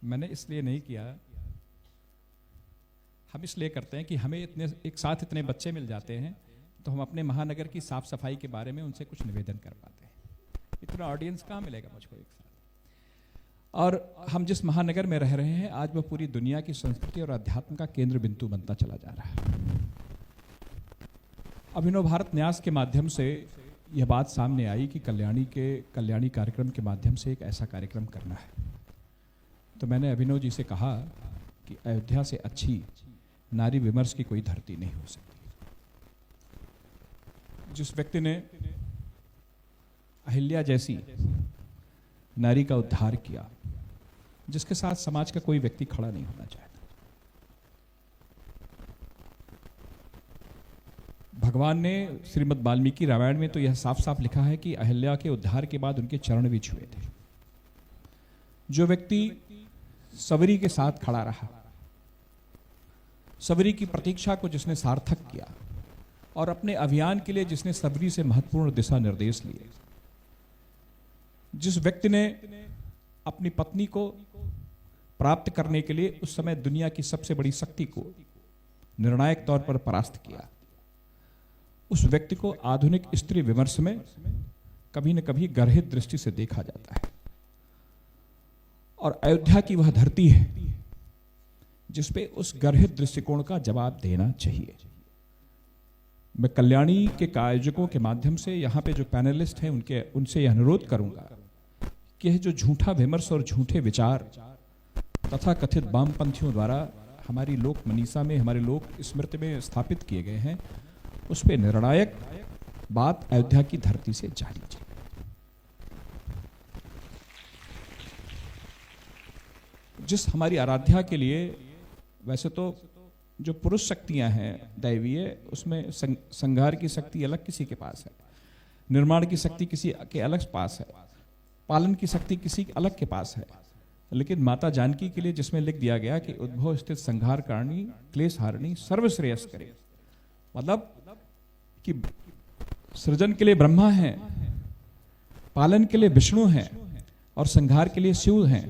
मैंने इसलिए नहीं किया, हम इसलिए करते हैं कि हमें इतने एक साथ इतने बच्चे मिल जाते हैं तो हम अपने महानगर की साफ सफाई के बारे में उनसे कुछ निवेदन कर पाते हैं। इतना ऑडियंस कहाँ मिलेगा मुझको एक साथ। और हम जिस महानगर में रह रहे हैं आज वह पूरी दुनिया की संस्कृति और अध्यात्म का केंद्र बिंदु बनता चला जा रहा है। अभिनव भारत न्यास के माध्यम से यह बात सामने आई कि कल्याणी कार्यक्रम के माध्यम से एक ऐसा कार्यक्रम करना है। तो मैंने अभिनव जी से कहा कि अयोध्या से अच्छी नारी विमर्श की कोई धरती नहीं हो सकती। जिस व्यक्ति ने अहिल्या जैसी नारी का उद्धार किया, जिसके साथ समाज का कोई व्यक्ति खड़ा नहीं होना चाहता। भगवान ने श्रीमद् वाल्मीकि रामायण में तो यह साफ साफ लिखा है कि अहिल्या के उद्धार के बाद उनके चरण भी छुए थे। जो व्यक्ति सबरी के साथ खड़ा रहा, सबरी की प्रतीक्षा को जिसने सार्थक किया और अपने अभियान के लिए जिसने सबरी से महत्वपूर्ण दिशा निर्देश लिए, जिस व्यक्ति ने अपनी पत्नी को प्राप्त करने के लिए उस समय दुनिया की सबसे बड़ी शक्ति को निर्णायक तौर पर परास्त किया, उस व्यक्ति को आधुनिक स्त्री विमर्श में कभी न कभी गर्हित दृष्टि से देखा जाता है। और अयोध्या की वह धरती है जिसपे उस गर्हित दृष्टिकोण का जवाब देना चाहिए। मैं कल्याणी के आयोजकों के माध्यम से यहाँ पे जो पैनलिस्ट हैं उनसे यह अनुरोध करूंगा कि यह जो झूठा विमर्श और झूठे विचार तथा कथित वामपंथियों द्वारा हमारी लोक मनीषा में, हमारे लोक स्मृति में स्थापित किए गए हैं, उस पर निर्णायक बात अयोध्या की धरती से जानी चाहिए। जिस हमारी आराध्या के लिए वैसे तो जो पुरुष शक्तियां हैं दैवीय, उसमें संहार की शक्ति अलग किसी के पास है, निर्माण की शक्ति किसी के अलग पास है, पालन की शक्ति किसी अलग के पास है, लेकिन माता जानकी के लिए जिसमें लिख दिया गया कि उद्भव स्थित संहार कारिणी क्लेश हारिणी सर्वश्रेयस करे, मतलब कि सृजन के लिए ब्रह्मा है, पालन के लिए विष्णु है और संहार के लिए शिव है।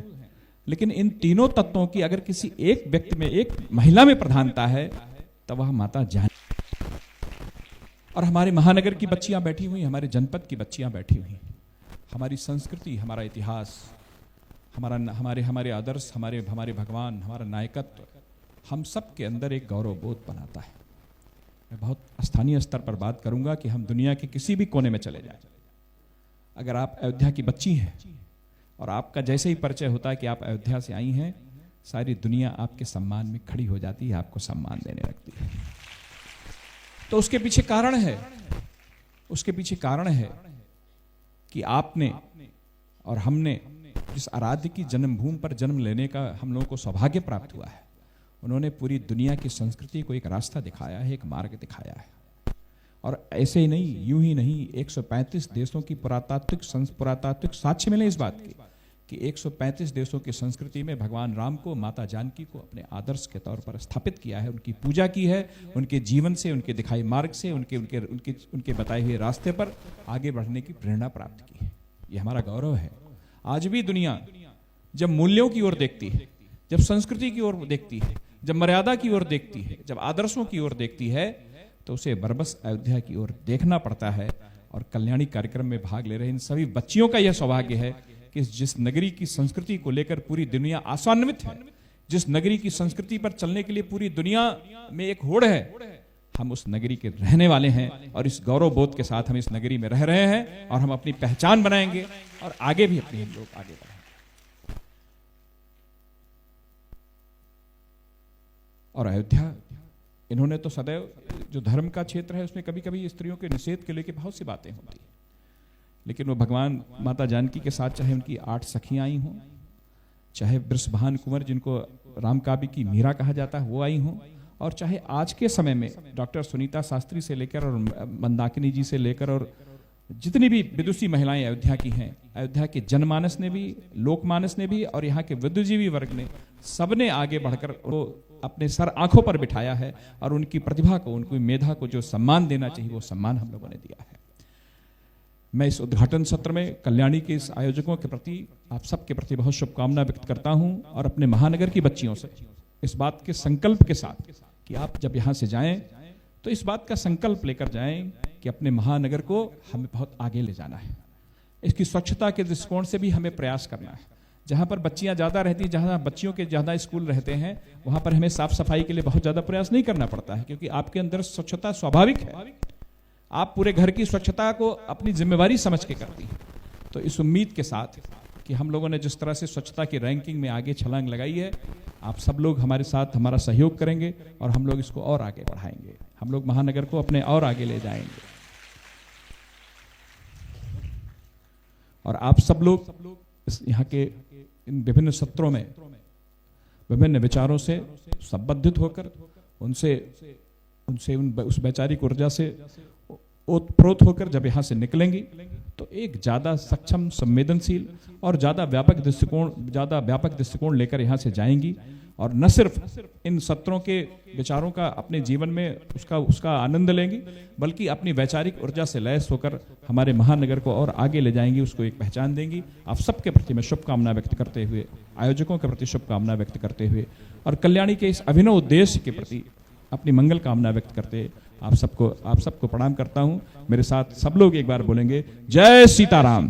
लेकिन इन तीनों तत्वों की अगर किसी एक व्यक्ति में, एक महिला में प्रधानता है तब वह माता जानकी। और हमारे महानगर की बच्चियां बैठी हुई, हमारे जनपद की बच्चियां बैठी हुई, हमारी संस्कृति, हमारा इतिहास, हमारे आदर्श, हमारे भगवान, हमारा नायकत्व, हम सब के अंदर एक गौरव बोध बनाता है। मैं बहुत स्थानीय स्तर पर बात करूंगा कि हम दुनिया के किसी भी कोने में चले जाएं, अगर आप अयोध्या की बच्ची हैं और आपका जैसे ही परिचय होता है कि आप अयोध्या से आई हैं, सारी दुनिया आपके सम्मान में खड़ी हो जाती है, आपको सम्मान देने लगती है। तो उसके पीछे कारण है कि आपने और हमने जिस आराध्य की जन्मभूमि पर जन्म लेने का हम लोगों को सौभाग्य प्राप्त हुआ है, उन्होंने पूरी दुनिया की संस्कृति को एक रास्ता दिखाया है, एक मार्ग दिखाया है। और ऐसे ही नहीं, यूं ही नहीं, 135 देशों की पुरातात्विक साक्ष्य मिले इस बात के कि 135 देशों की संस्कृति में भगवान राम को, माता जानकी को अपने आदर्श के तौर पर स्थापित किया है, उनकी पूजा की है, उनके जीवन से, उनके दिखाई मार्ग से, उनके बताए हुए रास्ते पर आगे बढ़ने की प्रेरणा प्राप्त की है। ये हमारा गौरव है। आज भी दुनिया जब मूल्यों की ओर देखती है, जब संस्कृति की ओर देखती है, जब मर्यादा की ओर देखती है, जब आदर्शों की ओर देखती है, तो उसे बरबस अयोध्या की ओर देखना पड़ता है। और कल्याणी कार्यक्रम में भाग ले रहे इन सभी बच्चियों का यह सौभाग्य है कि जिस नगरी की संस्कृति को लेकर पूरी दुनिया आशान्वित है, जिस नगरी की संस्कृति पर चलने के लिए पूरी दुनिया में एक होड़ है, हम उस नगरी के रहने वाले हैं और इस गौरव बोध के साथ हम इस नगरी में रह रहे हैं और हम अपनी पहचान बनाएंगे और आगे भी अपने लोग आगे बढ़ेंगे। और अयोध्या, इन्होंने तो सदैव जो धर्म का क्षेत्र है उसमें कभी कभी स्त्रियों के निषेध के लेकर बहुत सी बातें होती हैं, लेकिन वो भगवान माता जानकी के साथ चाहे उनकी 8 सखियां आई हों, चाहे वृषभान कुंवर जिनको रामकाव्य की मीरा कहा जाता है वो आई हों, और चाहे आज के समय में डॉक्टर सुनीता शास्त्री से लेकर और मंदाकिनी जी से लेकर और जितनी भी विदुषी महिलाएं अयोध्या की हैं, अयोध्या के जनमानस ने भी, लोकमानस ने भी और यहाँ के विद्युजीवी वर्ग ने, सबने आगे बढ़कर वो अपने सर आंखों पर बिठाया है और उनकी प्रतिभा को, उनकी मेधा को जो सम्मान देना चाहिए वो सम्मान हम लोगों ने दिया है। मैं इस उद्घाटन सत्र में कल्याणी के इस आयोजकों के प्रति, आप सबके प्रति बहुत शुभकामना व्यक्त करता हूं और अपने महानगर की बच्चियों से इस बात के संकल्प के साथ कि आप जब यहां से जाएं तो इस बात का संकल्प लेकर जाएं कि अपने महानगर को हमें बहुत आगे ले जाना है। इसकी स्वच्छता के दृष्टिकोण से भी हमें प्रयास करना है। जहां पर बच्चियां ज्यादा रहती, जहां बच्चियों के ज्यादा स्कूल रहते हैं, वहां पर हमें साफ सफाई के लिए बहुत ज्यादा प्रयास नहीं करना पड़ता है, क्योंकि आपके अंदर स्वच्छता स्वाभाविक है। आप पूरे घर की स्वच्छता को अपनी जिम्मेवारी समझ के करती हैं। तो इस उम्मीद के साथ कि हम लोगों ने जिस तरह से स्वच्छता की रैंकिंग में आगे छलांग लगाई है, आप सब लोग हमारे साथ हमारा सहयोग करेंगे और हम लोग इसको और आगे बढ़ाएंगे। हम लोग महानगर को अपने और आगे ले जाएंगे। और आप सब लोग इस यहाँ के इन विभिन्न सत्रों में विभिन्न विचारों से संबद्धित होकर उनसे उस वैचारिक ऊर्जा से ओतप्रोत होकर जब यहाँ से निकलेंगी तो एक ज्यादा सक्षम, संवेदनशील और ज्यादा व्यापक दृष्टिकोण लेकर यहाँ से जाएंगी। और न सिर्फ इन सत्रों के विचारों का अपने जीवन में उसका आनंद लेंगी, बल्कि अपनी वैचारिक ऊर्जा से लैस होकर हमारे महानगर को और आगे ले जाएंगी, उसको एक पहचान देंगी। आप सबके प्रति मैं शुभकामना व्यक्त करते हुए, आयोजकों के प्रति शुभकामना व्यक्त करते हुए और कल्याणी के इस अभिनव उद्देश्य के प्रति अपनी मंगल कामना व्यक्त करते आप सबको प्रणाम करता हूं। मेरे साथ सब लोग एक बार बोलेंगे, जय सीताराम,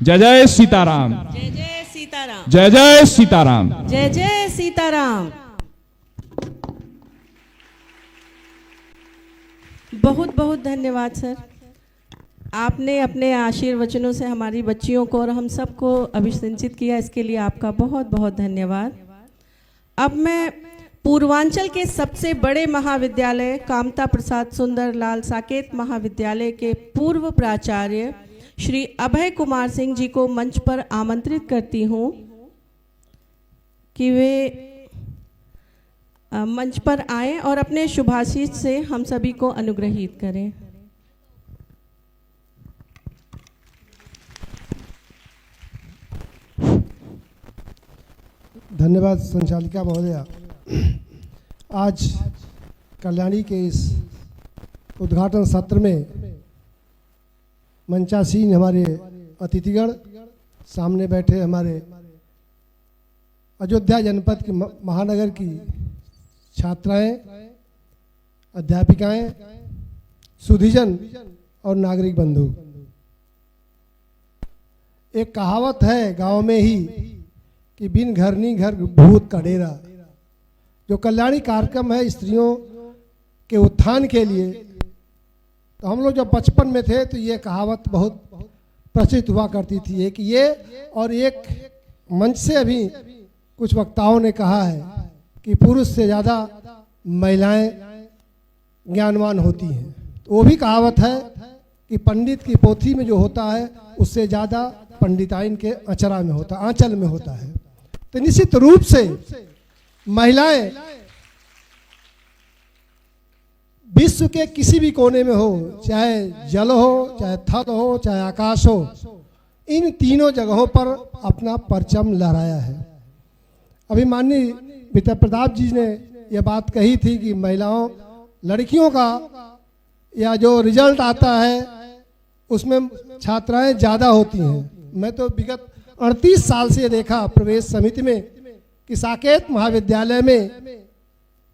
जय जय सीताराम, जय जय सीताराम, जय जय सीताराम, जय जय सीताराम। बहुत बहुत धन्यवाद सर, आपने अपने आशीर्वचनों से हमारी बच्चियों को और हम सबको अभिषिंचित किया, इसके लिए आपका बहुत बहुत धन्यवाद। अब मैं पूर्वांचल के सबसे बड़े महाविद्यालय कामता प्रसाद सुंदर लाल साकेत महाविद्यालय के पूर्व प्राचार्य श्री अभय कुमार सिंह जी को मंच पर आमंत्रित करती हूँ कि वे मंच पर आएं और अपने शुभाशीष से हम सभी को अनुग्रहित करें। धन्यवाद संचालिका महोदया। आज कल्याणी के इस उद्घाटन सत्र में मंचासीन हमारे अतिथिगण, सामने बैठे हमारे अयोध्या जनपद की महानगर की छात्राएं, अध्यापिकाएं, सुधीजन और नागरिक बंधु। एक कहावत है गांव में ही कि बिन घर नहीं घर भूत का डेरा। जो कल्याणी कार्यक्रम है स्त्रियों के उत्थान के लिए, तो हम लोग जब बचपन में थे तो ये कहावत बहुत प्रचलित हुआ करती थी। एक ये और एक मंच से अभी कुछ वक्ताओं ने कहा है कि पुरुष से ज़्यादा महिलाएं ज्ञानवान होती हैं। तो वो भी कहावत है कि पंडित की पोथी में जो होता है उससे ज़्यादा पंडिताइन के अचरा में होता, आंचल में होता है। तो निश्चित रूप से महिलाएं विश्व के किसी भी कोने में हो, चाहे जल हो, चाहे थल हो, चाहे आकाश हो, इन तीनों जगहों पर अपना परचम लहराया है। अभी माननीय विद्या प्रताप जी ने यह बात कही थी कि महिलाओं, लड़कियों का या जो रिजल्ट आता है उसमें छात्राएं ज़्यादा होती हैं। मैं तो विगत 38 साल से देखा प्रवेश समिति में कि साकेत महाविद्यालय में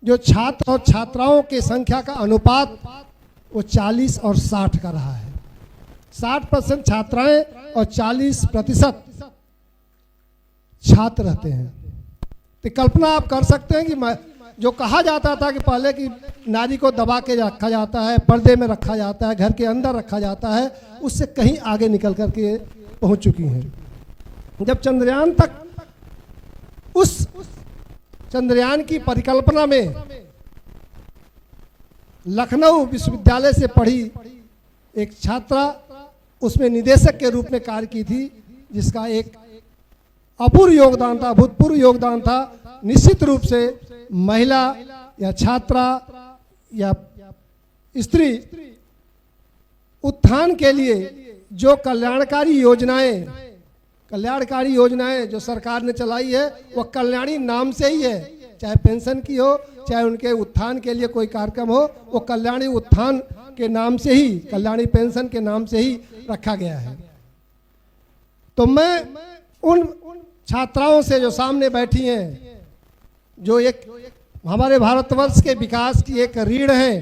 जो छात्र और छात्राओं की संख्या का अनुपात वो 40 और 60 का रहा है। 60% छात्राएं और 40% छात्र रहते हैं। तो कल्पना आप कर सकते हैं कि जो कहा जाता था कि पहले की नारी को दबा के रखा जाता है, पर्दे में रखा जाता है, घर के अंदर रखा जाता है, उससे कहीं आगे निकल करके पहुंच चुकी हैं। जब चंद्रयान तक, उस चंद्रयान की परिकल्पना में लखनऊ विश्वविद्यालय से पढ़ी एक छात्रा उसमें निदेशक के रूप में कार्य की थी, जिसका एक अपूर्व योगदान था, अभूतपूर्व योगदान था। निश्चित रूप से महिला या छात्रा या स्त्री उत्थान के लिए जो कल्याणकारी योजनाएं जो सरकार ने चलाई है, वह कल्याणी नाम से ही है। चाहे पेंशन की हो, चाहे उनके उत्थान के लिए कोई कार्यक्रम हो, वो कल्याणी उत्थान के नाम से ही, कल्याणी पेंशन के नाम से ही रखा गया है। तो मैं उन छात्राओं से जो सामने बैठी हैं, जो एक हमारे भारतवर्ष के विकास की एक रीढ़ है,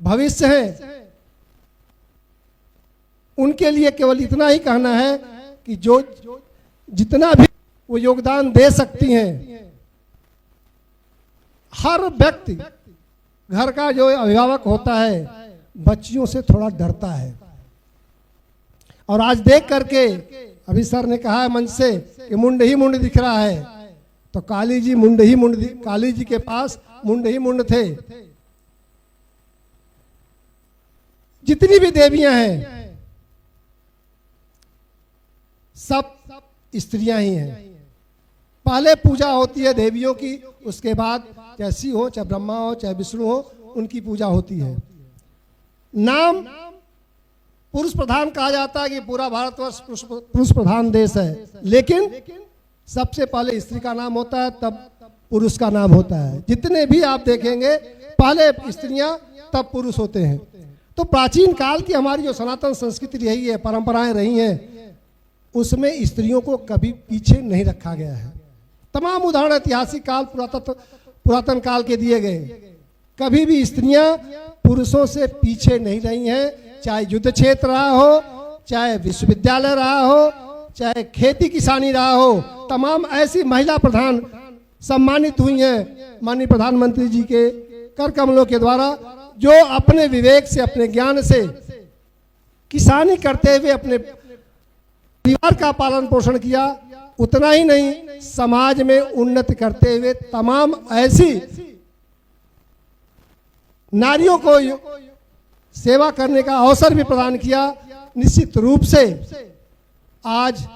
भविष्य है, उनके लिए केवल इतना ही कहना है कि जो जितना भी वो योगदान दे सकती हैं, हर व्यक्ति घर का जो अभिभावक होता है बच्चियों से थोड़ा डरता है। और आज देख करके अभी सर ने कहा है मंच से कि मुंड ही मुंड दिख रहा है, तो काली जी मुंड ही मुंड, काली जी के पास मुंड ही मुंड थे। जितनी भी देवियां हैं सब स्त्रियां ही हैं। पहले पूजा होती है देवियों की, उसके बाद चाहे शिव हो, चाहे ब्रह्मा हो, चाहे विष्णु हो, उनकी पूजा होती है। नाम पुरुष प्रधान कहा जाता है कि पूरा भारतवर्ष पुरुष प्रधान देश है, लेकिन सबसे पहले स्त्री का नाम होता है, तब पुरुष का नाम होता है। जितने भी आप देखेंगे पहले स्त्रियां तब पुरुष होते हैं। तो प्राचीन काल की हमारी जो सनातन संस्कृति रही है, परंपराएं रही हैं, उसमें स्त्रियों को कभी पीछे नहीं रखा गया है। तमाम उदाहरण ऐतिहासिक काल, पुरातन काल के दिए गए। कभी भी स्त्रियां पुरुषों से पीछे नहीं रही हैं, चाहे युद्ध क्षेत्र रहा हो, चाहे विश्वविद्यालय रहा हो, चाहे खेती किसानी रहा हो। तमाम ऐसी महिला प्रधान सम्मानित हुई हैं माननीय प्रधानमंत्री जी के कर कमलों के द्वारा, जो अपने विवेक से, अपने ज्ञान से किसानी करते हुए अपने परिवार का पालन पोषण किया। उतना ही नहीं, समाज में उन्नति करते हुए तमाम ऐसी नारियों को सेवा करने का अवसर भी प्रदान किया। निश्चित रूप से आज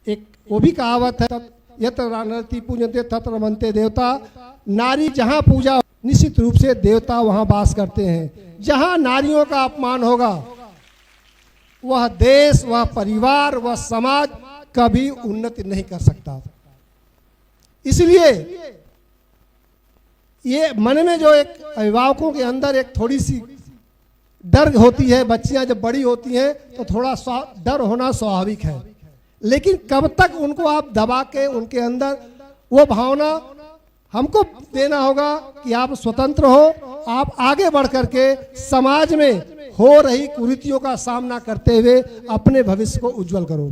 एक वो भी कहावत है, यत्र नारयति पूज्यते तत्र रमन्ते देवता। नारी जहां पूजा, निश्चित रूप से देवता वहां वास करते हैं। जहां नारियों का अपमान होगा, वह देश, वह परिवार, वह समाज कभी उन्नति नहीं कर सकता। इसलिए ये मन में जो एक अभिभावकों के अंदर एक थोड़ी सी डर होती है, बच्चियां जब बड़ी होती हैं तो थोड़ा डर होना स्वाभाविक है, लेकिन कब तक उनको आप दबा के उनके अंदर वो भावना हमको देना होगा कि आप स्वतंत्र हो, आप आगे बढ़ करके समाज में हो रही कुरीतियों का सामना करते हुए अपने भविष्य को उज्जवल करो।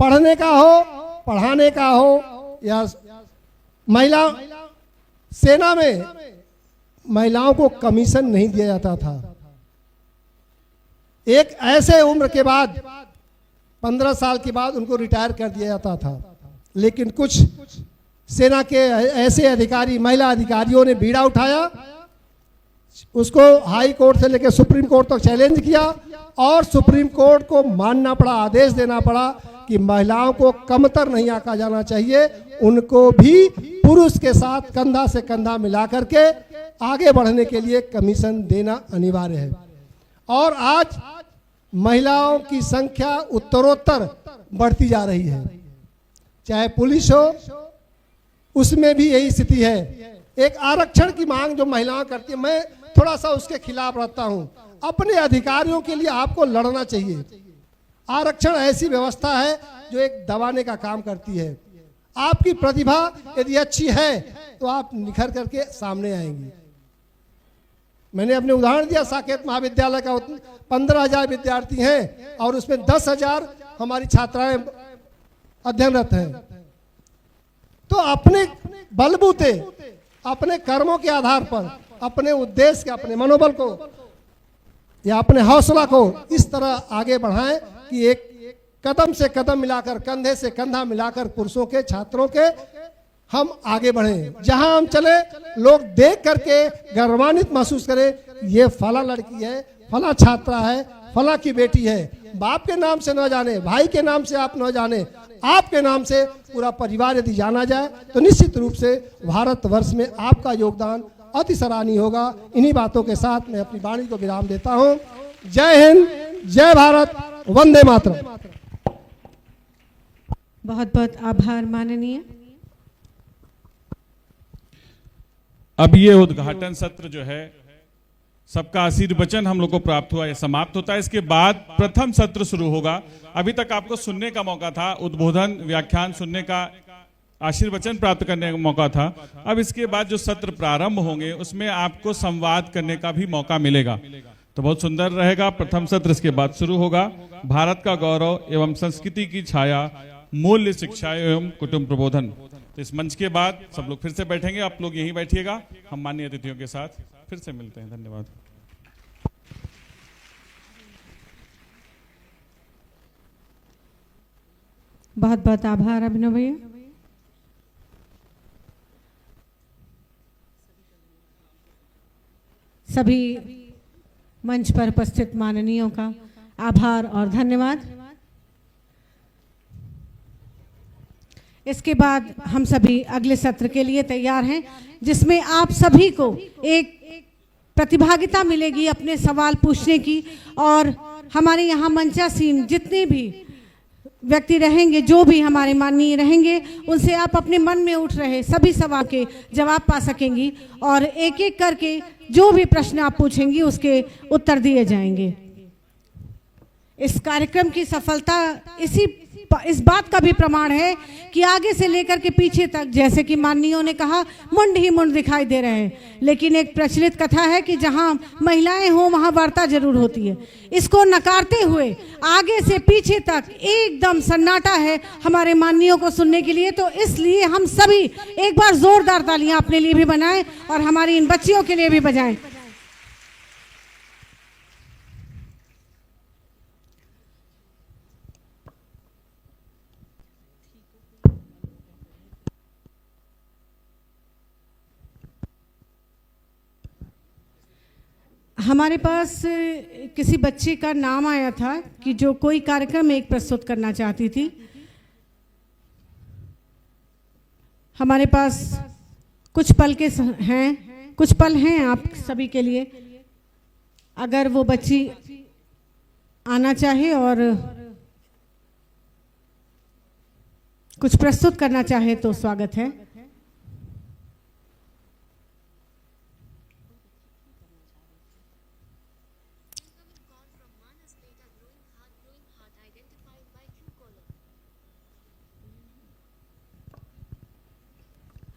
पढ़ने का हो, पढ़ाने का हो, या महिला सेना में महिलाओं को कमीशन नहीं दिया जाता था। एक ऐसे उम्र के बाद 15 साल के बाद उनको रिटायर कर दिया जाता था, लेकिन कुछ सेना के ऐसे अधिकारी, महिला अधिकारियों ने बीड़ा उठाया, उसको हाई कोर्ट से लेकर सुप्रीम कोर्ट तक चैलेंज किया और सुप्रीम कोर्ट को मानना पड़ा, आदेश देना पड़ा कि महिलाओं को कमतर नहीं आंका जाना चाहिए, उनको भी पुरुष के साथ कंधा से कंधा मिला करके आगे बढ़ने के लिए कमीशन देना अनिवार्य है। और आज महिलाओं की संख्या उत्तरोत्तर बढ़ती जा रही है, चाहे पुलिस हो, उसमें भी यही स्थिति है। एक आरक्षण की मांग जो महिलाएं करती है, मैं थोड़ा सा उसके खिलाफ रहता हूं। अपने अधिकारियों के लिए आपको लड़ना चाहिए। आरक्षण ऐसी व्यवस्था है जो एक दबाने का काम करती है। आपकी प्रतिभा यदि अच्छी है तो आप निखर करके सामने आएंगी। मैंने अपने उदाहरण दिया, साकेत महाविद्यालय का 15,000 विद्यार्थी हैं और उसमें 10,000 हमारी छात्राएं अध्ययनरत हैं। तो अपने बलबूते, अपने कर्मों के आधार पर, अपने उद्देश्य के, अपने मनोबल को या अपने हौसला को इस तरह आगे बढ़ाएं कि एक कदम से कदम मिलाकर, कंधे से कंधा मिलाकर पुरुषों के, छात्रों के हम आगे बढ़ें। जहां हम चले लोग देख करके गर्वान्वित महसूस करें, ये फला लड़की है, फला छात्रा है, फला की बेटी है। बाप के नाम से न जाने, भाई के नाम से आप न जाने, आपके नाम से पूरा परिवार यदि जाना जाए तो निश्चित रूप से भारतवर्ष में आपका योगदान अति सराहनीय होगा। इन्हीं बातों के साथ मैं अपनी वाणी को विराम देता हूं। जय हिंद, जय भारत, वंदे मातरम। बहुत बहुत आभार माननीय। अब ये उद्घाटन सत्र जो है सबका आशीर्वचन हम लोग को प्राप्त हुआ, ये समाप्त होता है। इसके बाद प्रथम सत्र शुरू होगा। अभी तक आपको सुनने का मौका था, उद्बोधन व्याख्यान सुनने का, आशीर्वचन प्राप्त करने का मौका था। अब इसके बाद जो सत्र प्रारंभ होंगे उसमें आपको संवाद करने का भी मौका मिलेगा, तो बहुत सुंदर रहेगा। प्रथम सत्र इसके बाद शुरू होगा। भारत का गौरव एवं संस्कृति की छाया, मूल्य शिक्षा एवं कुटुंब प्रबोधन। तो इस मंच के बाद सब लोग फिर से बैठेंगे, आप लोग यहीं बैठिएगा, हम माननीय अतिथियों के साथ फिर से मिलते हैं। धन्यवाद। बहुत बहुत आभार अभिनव भैया। सभी मंच पर उपस्थित माननीयों का आभार और धन्यवाद। इसके बाद हम सभी अगले सत्र के लिए तैयार हैं, जिसमें आप सभी को एक प्रतिभागिता मिलेगी अपने सवाल पूछने की, और हमारे यहाँ मंचासीन जितने भी व्यक्ति रहेंगे, जो भी हमारे माननीय रहेंगे, उनसे आप अपने मन में उठ रहे सभी सवाल के जवाब पा सकेंगी, और एक एक करके जो भी प्रश्न आप पूछेंगी उसके उत्तर दिए जाएंगे। इस कार्यक्रम की सफलता इस बात का भी प्रमाण है कि आगे से लेकर के पीछे तक, जैसे कि माननीयों ने कहा, मुंड ही मुंड दिखाई दे रहे हैं, लेकिन एक प्रचलित कथा है कि जहां महिलाएं हो वहां वार्ता जरूर होती है। इसको नकारते हुए आगे से पीछे तक एकदम सन्नाटा है हमारे माननीयों को सुनने के लिए। तो इसलिए हम सभी एक बार जोरदार तालियां अपने लिए भी बनाएं और हमारी इन बच्चियों के लिए भी बजाएं। हमारे पास किसी बच्चे का नाम आया था कि जो कोई कार्यक्रम एक प्रस्तुत करना चाहती थी। हमारे पास कुछ पल हैं आप सभी के लिए। अगर वो बच्ची आना चाहे और कुछ प्रस्तुत करना चाहे तो स्वागत है।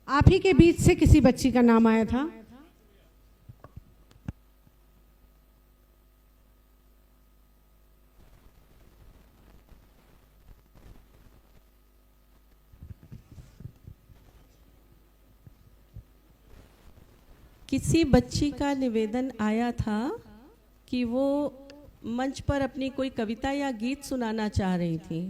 आप ही के बीच से किसी बच्ची का नाम आया था। किसी बच्ची का निवेदन आया था कि वो मंच पर अपनी कोई कविता या गीत सुनाना चाह रही थी,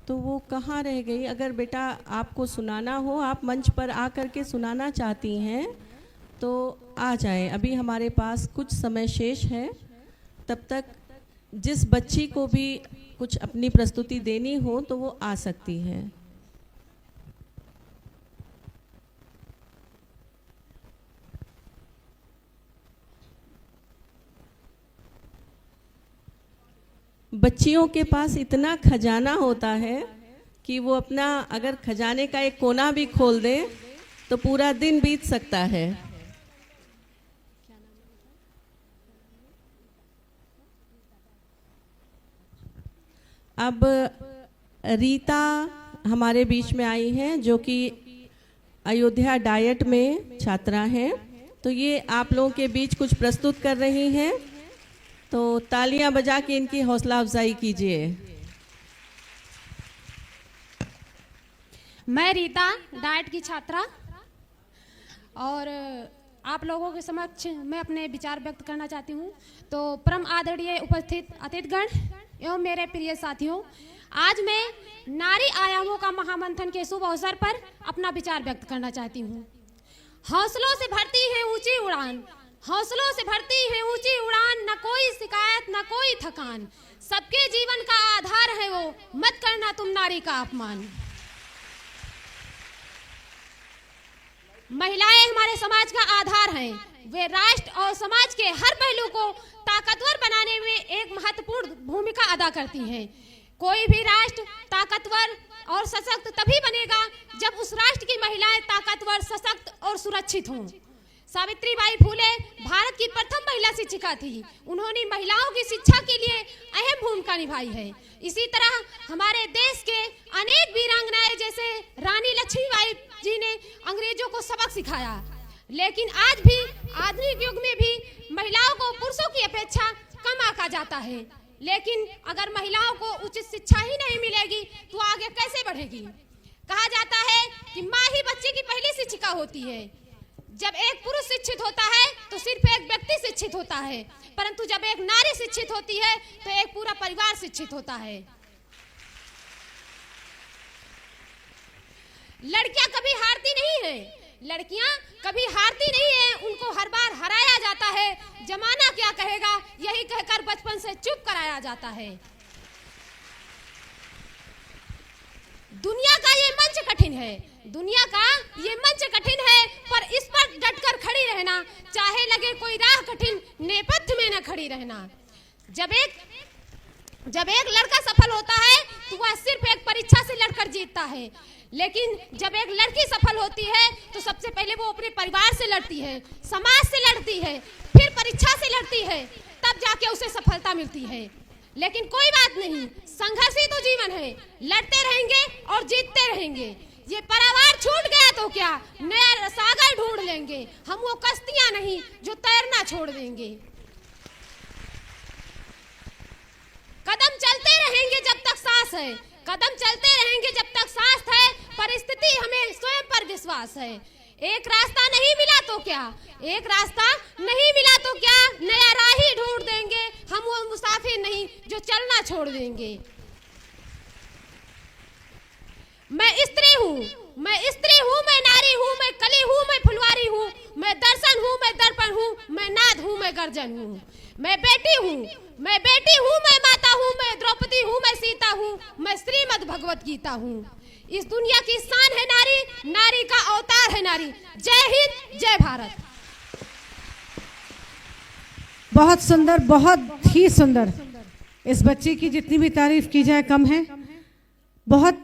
तो वो कहाँ रह गई? अगर बेटा आपको सुनाना हो, आप मंच पर आकर के सुनाना चाहती हैं तो आ जाएं। अभी हमारे पास कुछ समय शेष है, तब तक जिस बच्ची को भी कुछ अपनी प्रस्तुति देनी हो तो वो आ सकती है। बच्चियों के पास इतना खजाना होता है कि वो अपना अगर खजाने का एक कोना भी खोल दे तो पूरा दिन बीत सकता है। अब रीता हमारे बीच में आई हैं, जो कि अयोध्या डाइट में छात्रा हैं, तो ये आप लोगों के बीच कुछ प्रस्तुत कर रही हैं, तो तालियां बजा के इनकी हौसला अफजाई कीजिए। मैं रीता डाइट की छात्रा, और आप लोगों के समक्ष मैं अपने विचार व्यक्त करना चाहती हूँ। तो परम आदरणीय उपस्थित अतिथिगण एवं मेरे प्रिय साथियों, आज मैं नारी आयामों का महामंथन के शुभ अवसर पर अपना विचार व्यक्त करना चाहती हूँ। हौसलों से भरती है ऊंची उड़ान, हौसलों से भरती है ऊंची उड़ान, न कोई शिकायत न कोई थकान, सबके जीवन का आधार है वो, मत करना तुम नारी का अपमान। महिलाएं हमारे समाज का आधार हैं, वे राष्ट्र और समाज के हर पहलू को ताकतवर बनाने में एक महत्वपूर्ण भूमिका अदा करती हैं। कोई भी राष्ट्र ताकतवर और सशक्त तभी बनेगा जब उस राष्ट्र की महिलाएं ताकतवर, सशक्त और सुरक्षित हों। सावित्रीबाई फूले भारत की प्रथम महिला शिक्षिका थी। उन्होंने महिलाओं की शिक्षा के लिए अहम भूमिका निभाई है। इसी तरह हमारे देश के अनेक वीरांगनाएं जैसे रानी लक्ष्मीबाई जी ने अंग्रेजों को सबक सिखाया। लेकिन आज भी आधुनिक युग में भी महिलाओं को पुरुषों की अपेक्षा कम आंका जाता है। लेकिन अगर महिलाओं को उचित शिक्षा ही नहीं मिलेगी तो आगे कैसे बढ़ेगी। कहा जाता है कि माँ ही बच्चे की पहली शिक्षिका होती है। जब एक पुरुष शिक्षित होता है तो सिर्फ एक व्यक्ति शिक्षित होता है, परंतु जब एक नारी शिक्षित होती है तो एक पूरा परिवार शिक्षित होता है। लड़कियां कभी हारती नहीं है, लड़कियां कभी हारती नहीं है, उनको हर बार हराया जाता है। जमाना क्या कहेगा यही कहकर बचपन से चुप कराया जाता है। दुनिया का ये मंच कठिन है, दुनिया का ये मंच कठिन है, पर इस पर डटकर खड़ी रहना, चाहे लगे कोई राह कठिन, नेपथ्य में न खड़ी रहना। जब एक लड़का सफल होता है तो वह सिर्फ एक परीक्षा से लड़कर जीतता है, लेकिन जब एक लड़की सफल होती है तो सबसे पहले वो अपने परिवार से लड़ती है, समाज से लड़ती है, फिर परीक्षा से लड़ती है, तब जाके उसे सफलता मिलती है। लेकिन कोई बात नहीं, संघर्ष ही तो जीवन है, लड़ते रहेंगे और जीतते रहेंगे। ये परिवार छूट गया तो क्या, नया सागर ढूंढ लेंगे। हम वो कश्तियां नहीं जो तैरना छोड़ देंगे। कदम चलते रहेंगे जब तक सांस है, कदम चलते रहेंगे जब तक सांस है। परिस्थिति हमें स्वयं पर विश्वास है। एक रास्ता नहीं मिला तो क्या, एक रास्ता नहीं मिला तो क्या, नया राह ही ढूंढ देंगे। हम वो मुसाफिर नहीं जो चलना छोड़ देंगे। मैं स्त्री हूँ, मैं स्त्री हूँ, मैं नारी हूँ, मैं कली हूँ, मैं फुलवारी हूँ, मैं दर्शन हूँ, मैं दर्पण हूँ, मैं नाद हूँ, मैं गर्जन हूँ। मैं बेटी हूँ, मैं बेटी हूँ, मैं माता हूँ, मैं द्रौपदी हूँ, मैं सीता हूँ, मैं श्रीमद् भगवत गीता हूँ। इस दुनिया की शान है नारी, नारी का अवतार है नारी। जय हिंद, जय भारत। बहुत सुंदर, बहुत ही सुंदर। इस बच्ची की जितनी भी तारीफ की जाए कम है। बहुत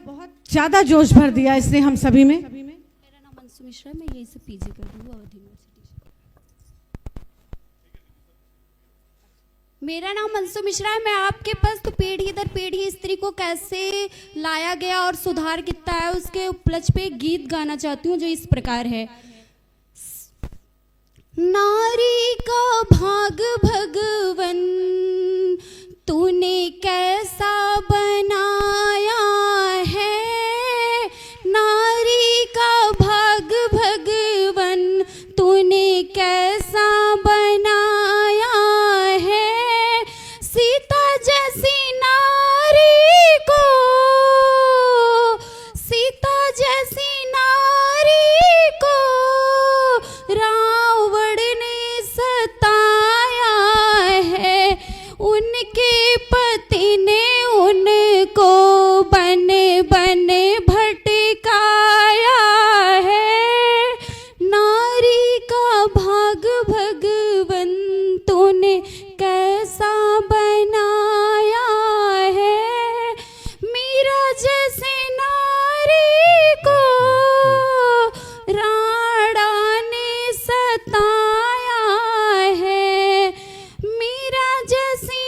ज्यादा जोश भर दिया इसने हम सभी में। मेरा नाम अंशु मिश्रा है, मैं यहीं से पीजी कर रही हूँ अवध यूनिवर्सिटी से। मेरा नाम अंशु मिश्रा है। मैं आपके पास तो पीढ़ी दर पीढ़ी स्त्री को कैसे लाया गया और सुधार कितना है उसके उपलक्ष्य पे गीत गाना चाहती हूँ जो इस प्रकार है। नारी का भाग भगवन तूने कैसा बनाया है, नारी का भाग भगवन तूने कैसा बनाया है। सीता जैसी नारी को, सीता जैसी नारी को रावण ने सताया है। उनके पति ने उनको बन बन भटकाया है। नारी का भाग भगवन तूने कैसा बनाया है। मीरा जैसे नारी को राणा ने सताया है। मीरा जैसी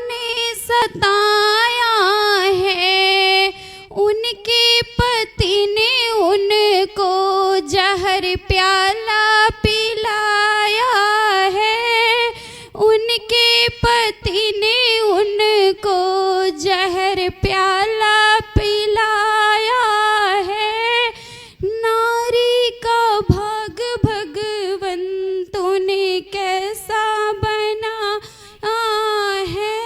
ने सताया है। उनके पति ने उनको जहर प्याला पिलाया है। उनके पति ने उनको जहर प्याला पिलाया है। नारी का भाग भगवन तूने कैसा बनाया है।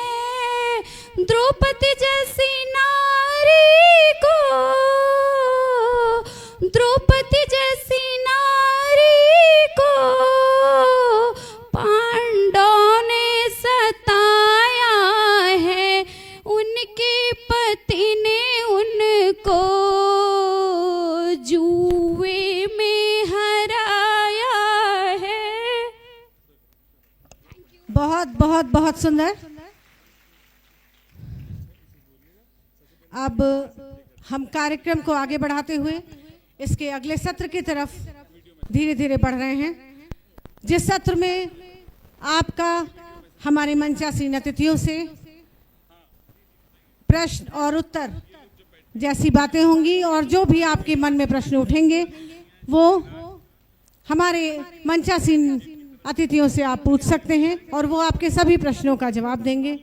बहुत बहुत बहुत सुंदर। अब हम कार्यक्रम को आगे बढ़ाते हुए इसके अगले सत्र की तरफ धीरे धीरे बढ़ रहे हैं, जिस सत्र में आपका हमारे मंचासीन अतिथियों से प्रश्न और उत्तर जैसी बातें होंगी और जो भी आपके मन में प्रश्न उठेंगे वो हमारे मंचासीन अतिथियों से आप पूछ सकते हैं और वो आपके सभी प्रश्नों का जवाब देंगे।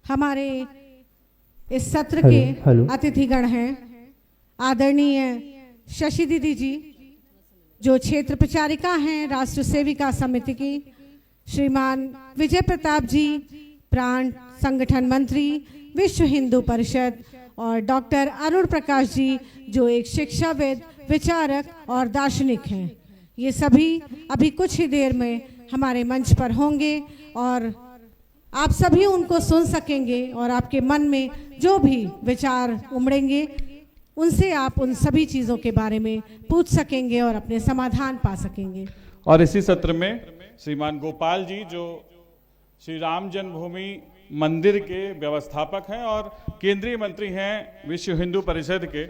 हमारे इस सत्र के अतिथिगण हैं आदरणीय शशि दीदी जी, जो क्षेत्र प्रचारिका हैं राष्ट्र सेविका समिति की, श्रीमान विजय प्रताप जी, प्राण संगठन मंत्री विश्व हिंदू परिषद, और डॉक्टर अरुण प्रकाश जी, जो एक शिक्षाविद, विचारक और दार्शनिक हैं। ये सभी अभी कुछ ही देर में हमारे मंच पर होंगे और आप सभी उनको सुन सकेंगे और आपके मन में जो भी विचार उमड़ेंगे उनसे आप उन सभी चीज़ों के बारे में पूछ सकेंगे और अपने समाधान पा सकेंगे। और इसी सत्र में श्रीमान गोपाल जी, जो श्री राम जन्मभूमि मंदिर के व्यवस्थापक हैं और केंद्रीय मंत्री हैं विश्व हिंदू परिषद के,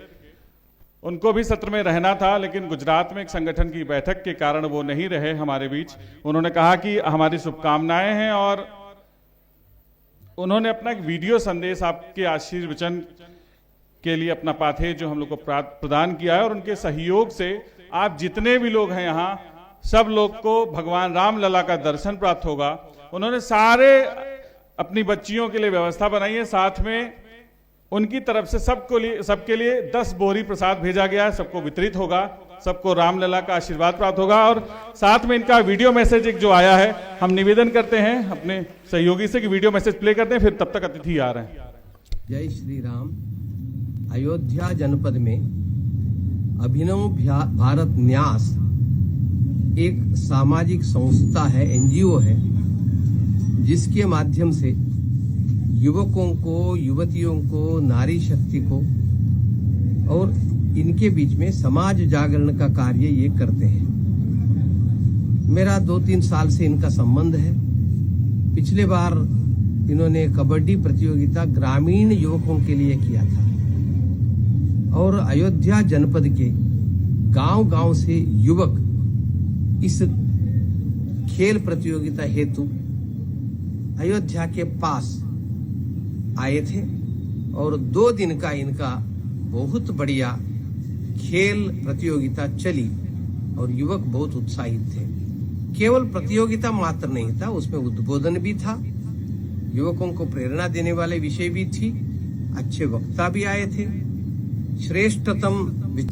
उनको भी सत्र में रहना था, लेकिन गुजरात में एक संगठन की बैठक के कारण वो नहीं रहे हमारे बीच। उन्होंने कहा कि हमारी शुभकामनाएं हैं और उन्होंने अपना एक वीडियो संदेश आपके आशीर्वचन के लिए अपना पाथे जो हम लोग को प्रदान किया है, और उनके सहयोग से आप जितने भी लोग हैं यहाँ, सब लोग को भगवान राम लला का दर्शन प्राप्त होगा। उन्होंने सारे अपनी बच्चियों के लिए व्यवस्था बनाई है, साथ में उनकी तरफ से सबके लिए 10 बोरी प्रसाद भेजा गया है, सबको वितरित होगा, सबको रामलला का आशीर्वाद प्राप्त होगा। और साथ में इनका वीडियो मैसेज एक जो आया है, हम निवेदन करते हैं अपने सहयोगी से कि वीडियो मैसेज प्ले करते हैं, फिर तब तक अतिथि आ रहे हैं। जय श्री राम। अयोध्या जनपद में अभिनव भारत न्यास एक सामाजिक संस्था है, एनजीओ है, जिसके माध्यम से युवकों को, युवतियों को, नारी शक्ति को और इनके बीच में समाज जागरण का कार्य ये करते हैं। मेरा 2-3 साल से इनका संबंध है। पिछले बार इन्होंने कबड्डी प्रतियोगिता ग्रामीण युवकों के लिए किया था और अयोध्या जनपद के गांव-गांव से युवक इस खेल प्रतियोगिता हेतु अयोध्या के पास आए थे और 2 दिन का इनका बहुत बढ़िया खेल प्रतियोगिता चली और युवक बहुत उत्साहित थे। केवल प्रतियोगिता मात्र नहीं था, उसमें उद्बोधन भी था, युवकों को प्रेरणा देने वाले विषय भी थी, अच्छे वक्ता भी आए थे, श्रेष्ठतम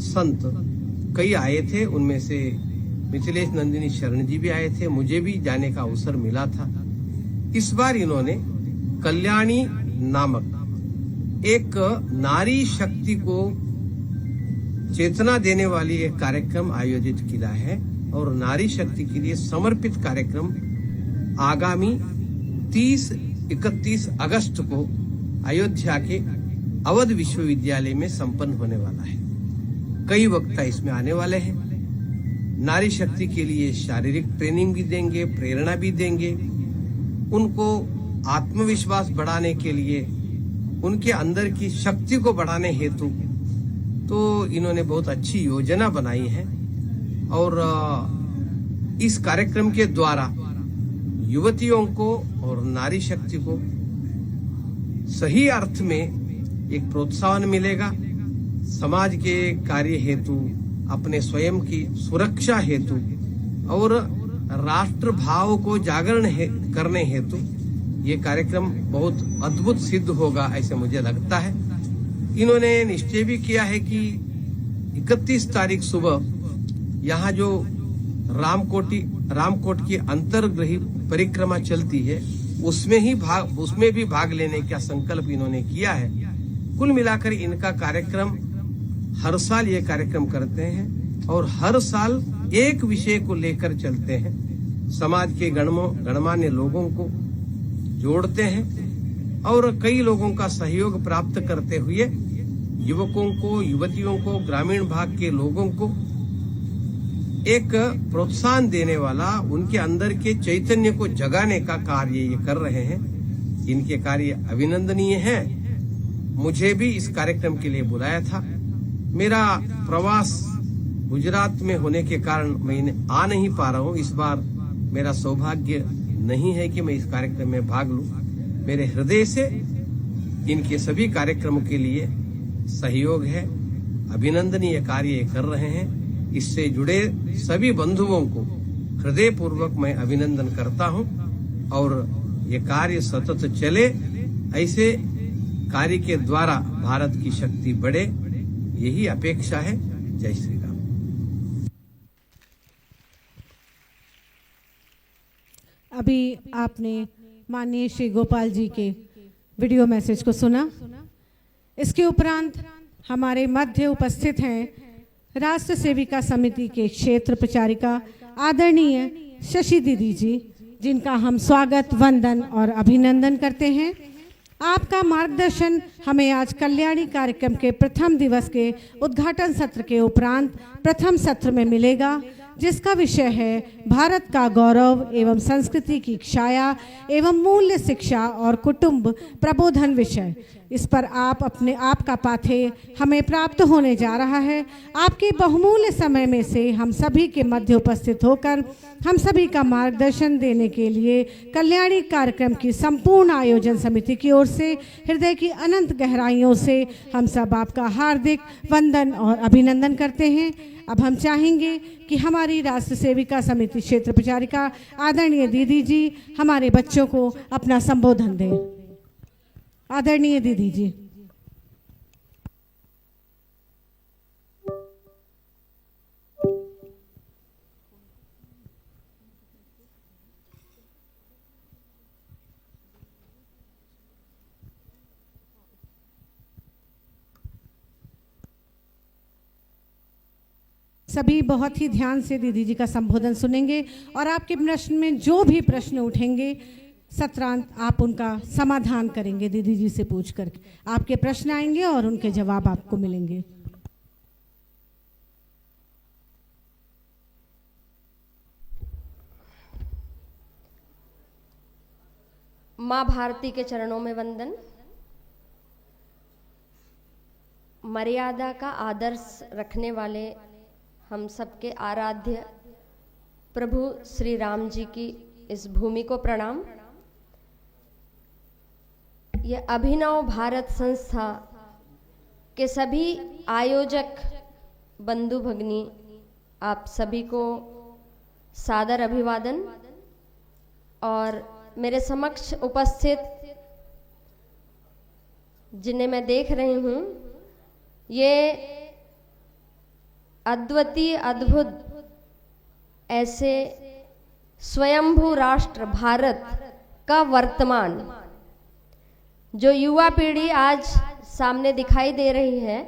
संत कई आए थे, उनमें से मिथिलेश नंदिनी शरण जी भी आए थे, मुझे भी जाने का अवसर मिला था। इस बार इन्होंने कल्याणी नामक एक नारी शक्ति को चेतना देने वाली एक कार्यक्रम आयोजित किया है और नारी शक्ति के लिए समर्पित कार्यक्रम आगामी 30-31 अगस्त को अयोध्या के अवध विश्वविद्यालय में संपन्न होने वाला है। कई वक्ता इसमें आने वाले हैं। नारी शक्ति के लिए शारीरिक ट्रेनिंग भी देंगे, प्रेरणा भी देंगे, उनको आत्मविश्वास बढ़ाने के लिए, उनके अंदर की शक्ति को बढ़ाने हेतु तो इन्होंने बहुत अच्छी योजना बनाई है और इस कार्यक्रम के द्वारा युवतियों को और नारी शक्ति को सही अर्थ में एक प्रोत्साहन मिलेगा। समाज के कार्य हेतु, अपने स्वयं की सुरक्षा हेतु और राष्ट्र भाव को जागरण करने हेतु ये कार्यक्रम बहुत अद्भुत सिद्ध होगा, ऐसे मुझे लगता है। इन्होंने निश्चय भी किया है कि 31 तारीख सुबह यहाँ जो रामकोट की अंतर्ग्रही परिक्रमा चलती है, उसमें भी भाग लेने का संकल्प इन्होंने किया है। कुल मिलाकर इनका कार्यक्रम, हर साल ये कार्यक्रम करते हैं और हर साल एक विषय को लेकर चलते हैं, समाज के गणमान्य लोगों को जोड़ते हैं और कई लोगों का सहयोग प्राप्त करते हुए युवकों को, युवतियों को, ग्रामीण भाग के लोगों को एक प्रोत्साहन देने वाला, उनके अंदर के चैतन्य को जगाने का कार्य ये कर रहे हैं। इनके कार्य अभिनंदनीय हैं। मुझे भी इस कार्यक्रम के लिए बुलाया था। मेरा प्रवास गुजरात में होने के कारण मैं आ नहीं पा रहा हूँ। इस बार मेरा सौभाग्य नहीं है कि मैं इस कार्यक्रम में भाग लूं। मेरे हृदय से इनके सभी कार्यक्रमों के लिए सहयोग है। अभिनंदनीय कार्य कर रहे हैं। इससे जुड़े सभी बंधुओं को हृदय पूर्वक मैं अभिनंदन करता हूं और ये कार्य सतत चले। ऐसे कार्य के द्वारा भारत की शक्ति बढ़े, यही अपेक्षा है। जय श्री राम। अभी आपने माननीय श्री गोपाल जी के वीडियो मैसेज को सुना। इसके उपरांत हमारे मध्य उपस्थित हैं राष्ट्र सेविका समिति के क्षेत्र प्रचारिका आदरणीय शशि दीदी जी, जिनका हम स्वागत, वंदन और अभिनंदन करते हैं। आपका मार्गदर्शन हमें आज कल्याणी कार्यक्रम के प्रथम दिवस के उद्घाटन सत्र के उपरांत प्रथम सत्र में मिलेगा, जिसका विषय है भारत का गौरव एवं संस्कृति की छाया एवं मूल्य शिक्षा और कुटुंब प्रबोधन विषय। इस पर आपका पाथेय हमें प्राप्त होने जा रहा है। आपके बहुमूल्य समय में से हम सभी के मध्य उपस्थित होकर हम सभी का मार्गदर्शन देने के लिए कल्याणी कार्यक्रम की संपूर्ण आयोजन समिति की ओर से हृदय की अनंत गहराइयों से हम सब आपका हार्दिक वंदन और अभिनंदन करते हैं। अब हम चाहेंगे कि हमारी राष्ट्र सेविका समिति क्षेत्र प्रचारिका आदरणीय दीदी जी हमारे बच्चों को अपना संबोधन दें। आदरणीय दीदी जी। सभी बहुत ही ध्यान से दीदी जी का संबोधन सुनेंगे और आपके प्रश्न में जो भी प्रश्न उठेंगे सत्रांत आप उनका समाधान करेंगे। दीदी जी से पूछ करके आपके प्रश्न आएंगे और उनके जवाब आपको मिलेंगे। माँ भारती के चरणों में वंदन। मर्यादा का आदर्श रखने वाले हम सबके आराध्य प्रभु श्री राम जी की इस भूमि को प्रणाम। यह अभिनव भारत संस्था के सभी आयोजक बंधु भगिनी, आप सभी को सादर अभिवादन। और मेरे समक्ष उपस्थित जिन्हें मैं देख रही हूँ, ये अद्वितीय अद्भुत ऐसे स्वयंभू राष्ट्र भारत का वर्तमान जो युवा पीढ़ी आज सामने दिखाई दे रही है,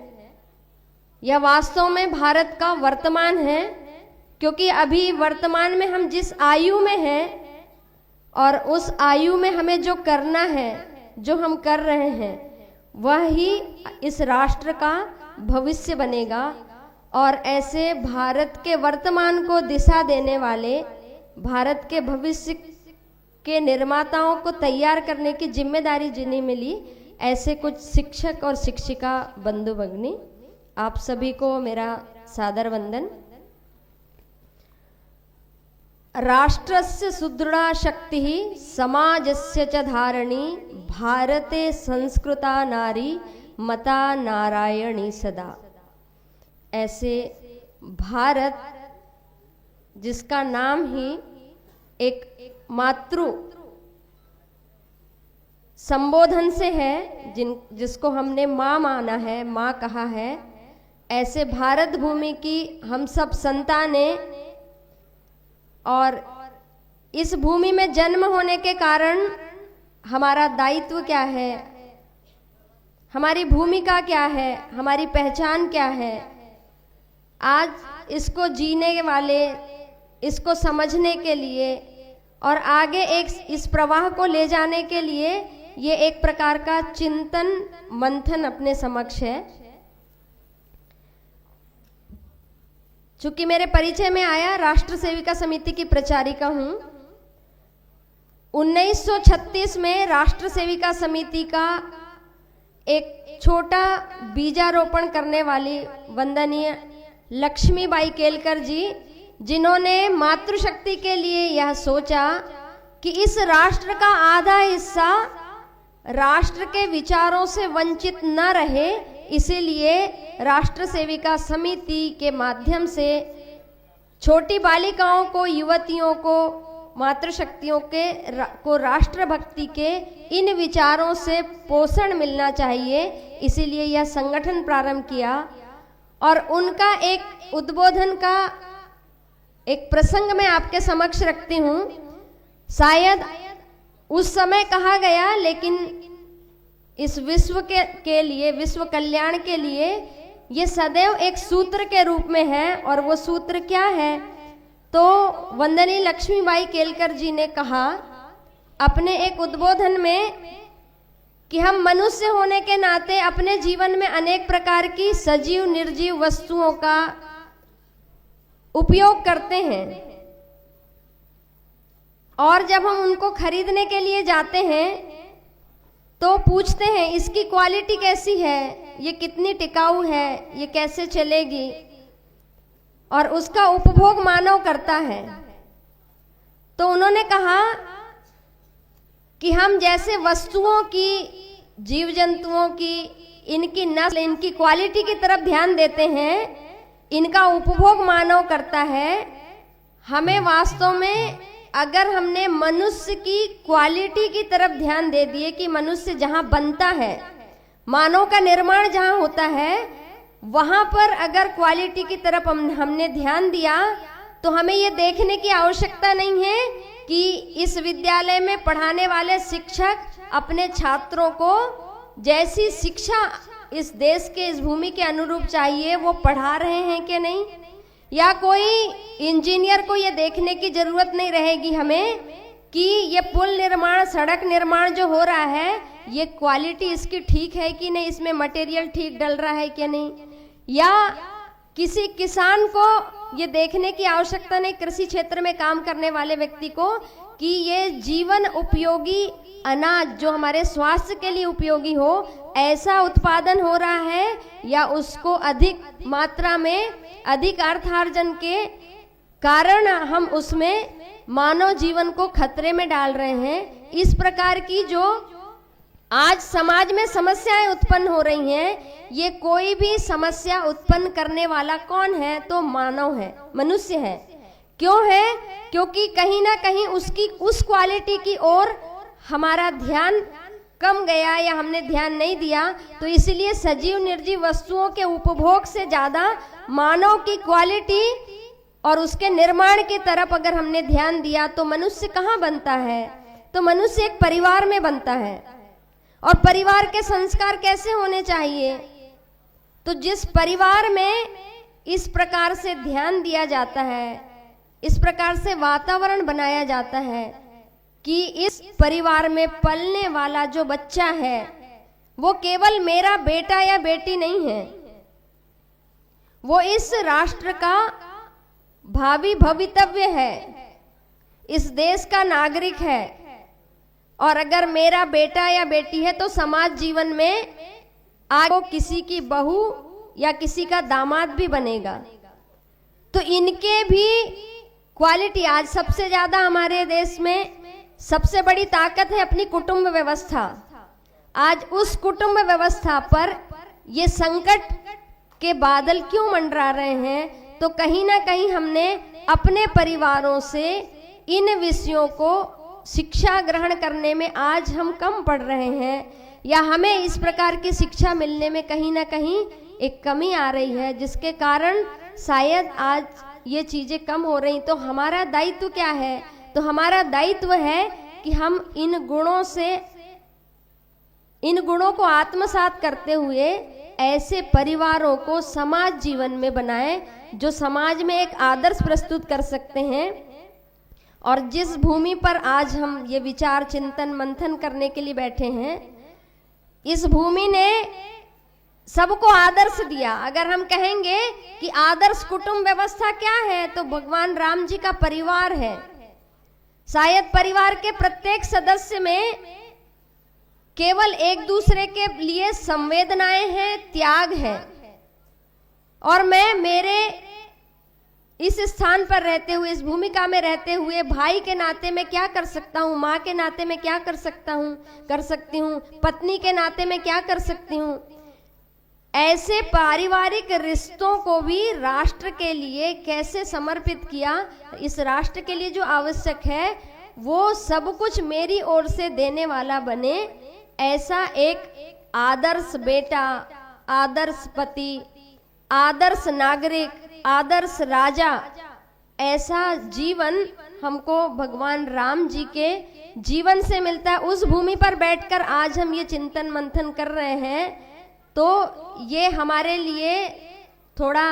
यह वास्तव में भारत का वर्तमान है। क्योंकि अभी वर्तमान में हम जिस आयु में हैं और उस आयु में हमें जो करना है, जो हम कर रहे हैं, वह ही इस राष्ट्र का भविष्य बनेगा। और ऐसे भारत के वर्तमान को दिशा देने वाले, भारत के भविष्य के निर्माताओं को तैयार करने की जिम्मेदारी जिन्हें मिली, ऐसे कुछ शिक्षक और शिक्षिका बंधु भगिनी, आप सभी को मेरा सादर वंदन। राष्ट्रस्य सुदृढ़ा शक्ति समाजस्य च धारणी भारते संस्कृता नारी मता नारायणी सदा। ऐसे भारत जिसका नाम ही एक मातृ संबोधन से है, जिसको हमने माँ माना है, माँ कहा है, ऐसे भारत भूमि की हम सब संतानें और इस भूमि में जन्म होने के कारण हमारा दायित्व क्या है, हमारी भूमिका क्या है, हमारी पहचान क्या है। आज इसको जीने वाले, इसको समझने के लिए और आगे एक इस प्रवाह को ले जाने के लिए ये एक प्रकार का चिंतन मंथन अपने समक्ष है। चूंकि मेरे परिचय में आया, राष्ट्र सेविका समिति की प्रचारिका हूं। 1936 में राष्ट्र सेविका समिति का एक छोटा बीजारोपण करने वाली वंदनीय लक्ष्मीबाई केलकर जी, जिन्होंने मातृशक्ति के लिए यह सोचा कि इस राष्ट्र का आधा हिस्सा राष्ट्र के विचारों से वंचित न रहे, इसीलिए राष्ट्र सेविका समिति के माध्यम से छोटी बालिकाओं को, युवतियों को, मातृशक्तियों को राष्ट्रभक्ति के इन विचारों से पोषण मिलना चाहिए, इसीलिए यह संगठन प्रारंभ किया। और उनका एक उद्बोधन का एक प्रसंग मैं आपके समक्ष रखती हूँ। शायद उस समय कहा गया, लेकिन इस विश्व के लिए, विश्व कल्याण के लिए ये सदैव एक सूत्र के रूप में है। और वो सूत्र क्या है? तो वंदनीय लक्ष्मीबाई केलकर जी ने कहा अपने एक उद्बोधन में कि हम मनुष्य होने के नाते अपने जीवन में अनेक प्रकार की सजीव निर्जीव वस्तुओं का उपयोग करते हैं, और जब हम उनको खरीदने के लिए जाते हैं तो पूछते हैं इसकी क्वालिटी कैसी है, ये कितनी टिकाऊ है, ये कैसे चलेगी, और उसका उपभोग मानव करता है। तो उन्होंने कहा कि हम जैसे वस्तुओं की, जीव जंतुओं की, इनकी नस्ल, इनकी क्वालिटी की तरफ ध्यान देते हैं, इनका उपभोग मानव करता है। हमें वास्तव में अगर हमने मनुष्य की क्वालिटी की तरफ ध्यान दे दिए कि मनुष्य जहाँ बनता है, मानव का निर्माण जहाँ होता है, वहाँ पर अगर क्वालिटी की तरफ हमने ध्यान दिया तो हमें ये देखने की आवश्यकता नहीं है कि इस विद्यालय में पढ़ाने वाले शिक्षक अपने छात्रों को जैसी शिक्षा इस देश के, इस भूमि के अनुरूप चाहिए वो पढ़ा रहे हैं कि नहीं, या कोई इंजीनियर को ये देखने की जरूरत नहीं रहेगी हमें कि ये पुल निर्माण, सड़क निर्माण जो हो रहा है, ये क्वालिटी इसकी ठीक है कि नहीं, इसमें मटेरियल ठीक डल रहा है कि नहीं, या किसी किसान को ये देखने की आवश्यकता नहीं, कृषि क्षेत्र में काम करने वाले व्यक्ति को, कि ये जीवन उपयोगी अनाज जो हमारे स्वास्थ्य के लिए उपयोगी हो, ऐसा उत्पादन हो रहा है, या उसको अधिक मात्रा में, अधिक अर्थार्जन के कारण हम उसमें मानव जीवन को खतरे में डाल रहे हैं। इस प्रकार की जो आज समाज में समस्याएं उत्पन्न हो रही हैं, ये कोई भी समस्या उत्पन्न करने वाला कौन है? तो मानव है, मनुष्य है। क्यों है? क्योंकि कहीं ना कहीं उसकी उस क्वालिटी की ओर हमारा ध्यान कम गया, या हमने ध्यान नहीं दिया। तो इसलिए सजीव निर्जीव वस्तुओं के उपभोग से ज्यादा मानव की क्वालिटी और उसके निर्माण की तरफ अगर हमने ध्यान दिया तो मनुष्य कहाँ बनता है? तो मनुष्य एक परिवार में बनता है। और परिवार के संस्कार कैसे होने चाहिए? तो जिस परिवार में इस प्रकार से ध्यान दिया जाता है, इस प्रकार से वातावरण बनाया जाता है कि इस परिवार में पलने वाला जो बच्चा है वो केवल मेरा बेटा या बेटी नहीं है, वो इस राष्ट्र का भावी भवितव्य है, इस देश का नागरिक है। और अगर मेरा बेटा या बेटी है तो समाज जीवन में आगे वो किसी की बहू या किसी का दामाद भी बनेगा। तो इनके भी क्वालिटी, आज सबसे ज्यादा हमारे देश में सबसे बड़ी ताकत है अपनी कुटुंब व्यवस्था। आज उस कुटुंब व्यवस्था पर ये संकट के बादल क्यों मंडरा रहे हैं? तो कहीं ना कहीं हमने अपने परिवारों से इन विषयों को शिक्षा ग्रहण करने में आज हम कम पढ़ रहे हैं, या हमें इस प्रकार की शिक्षा मिलने में कहीं ना कहीं एक कमी आ रही है, जिसके कारण शायद आज ये चीजें कम हो रही। तो हमारा दायित्व क्या है? तो हमारा दायित्व है कि हम इन गुणों से इन गुणों को आत्मसात करते हुए ऐसे परिवारों को समाज जीवन में बनाएं जो समाज में एक आदर्श प्रस्तुत कर सकते हैं। और जिस भूमि पर आज हम ये विचार चिंतन मंथन करने के लिए बैठे हैं, इस भूमि ने सबको आदर्श दिया। अगर हम कहेंगे कि आदर्श कुटुंब व्यवस्था क्या है, तो भगवान राम जी का परिवार है। शायद परिवार के प्रत्येक सदस्य में केवल एक दूसरे के लिए संवेदनाएं हैं, त्याग है। और मैं मेरे इस स्थान पर रहते हुए, इस भूमिका में रहते हुए भाई के नाते में क्या कर सकता हूँ, माँ के नाते में क्या कर सकती हूँ, पत्नी के नाते में क्या कर सकती हूँ। ऐसे पारिवारिक रिश्तों को भी राष्ट्र के लिए कैसे समर्पित किया। इस राष्ट्र के लिए जो आवश्यक है वो सब कुछ मेरी ओर से देने वाला बने, ऐसा एक आदर्श बेटा, आदर्श पति, आदर्श नागरिक, आदर्श राजा, ऐसा जीवन हमको भगवान राम जी के जीवन से मिलता है। उस भूमि पर बैठकर आज हम ये चिंतन मंथन कर रहे हैं, तो ये हमारे लिए थोड़ा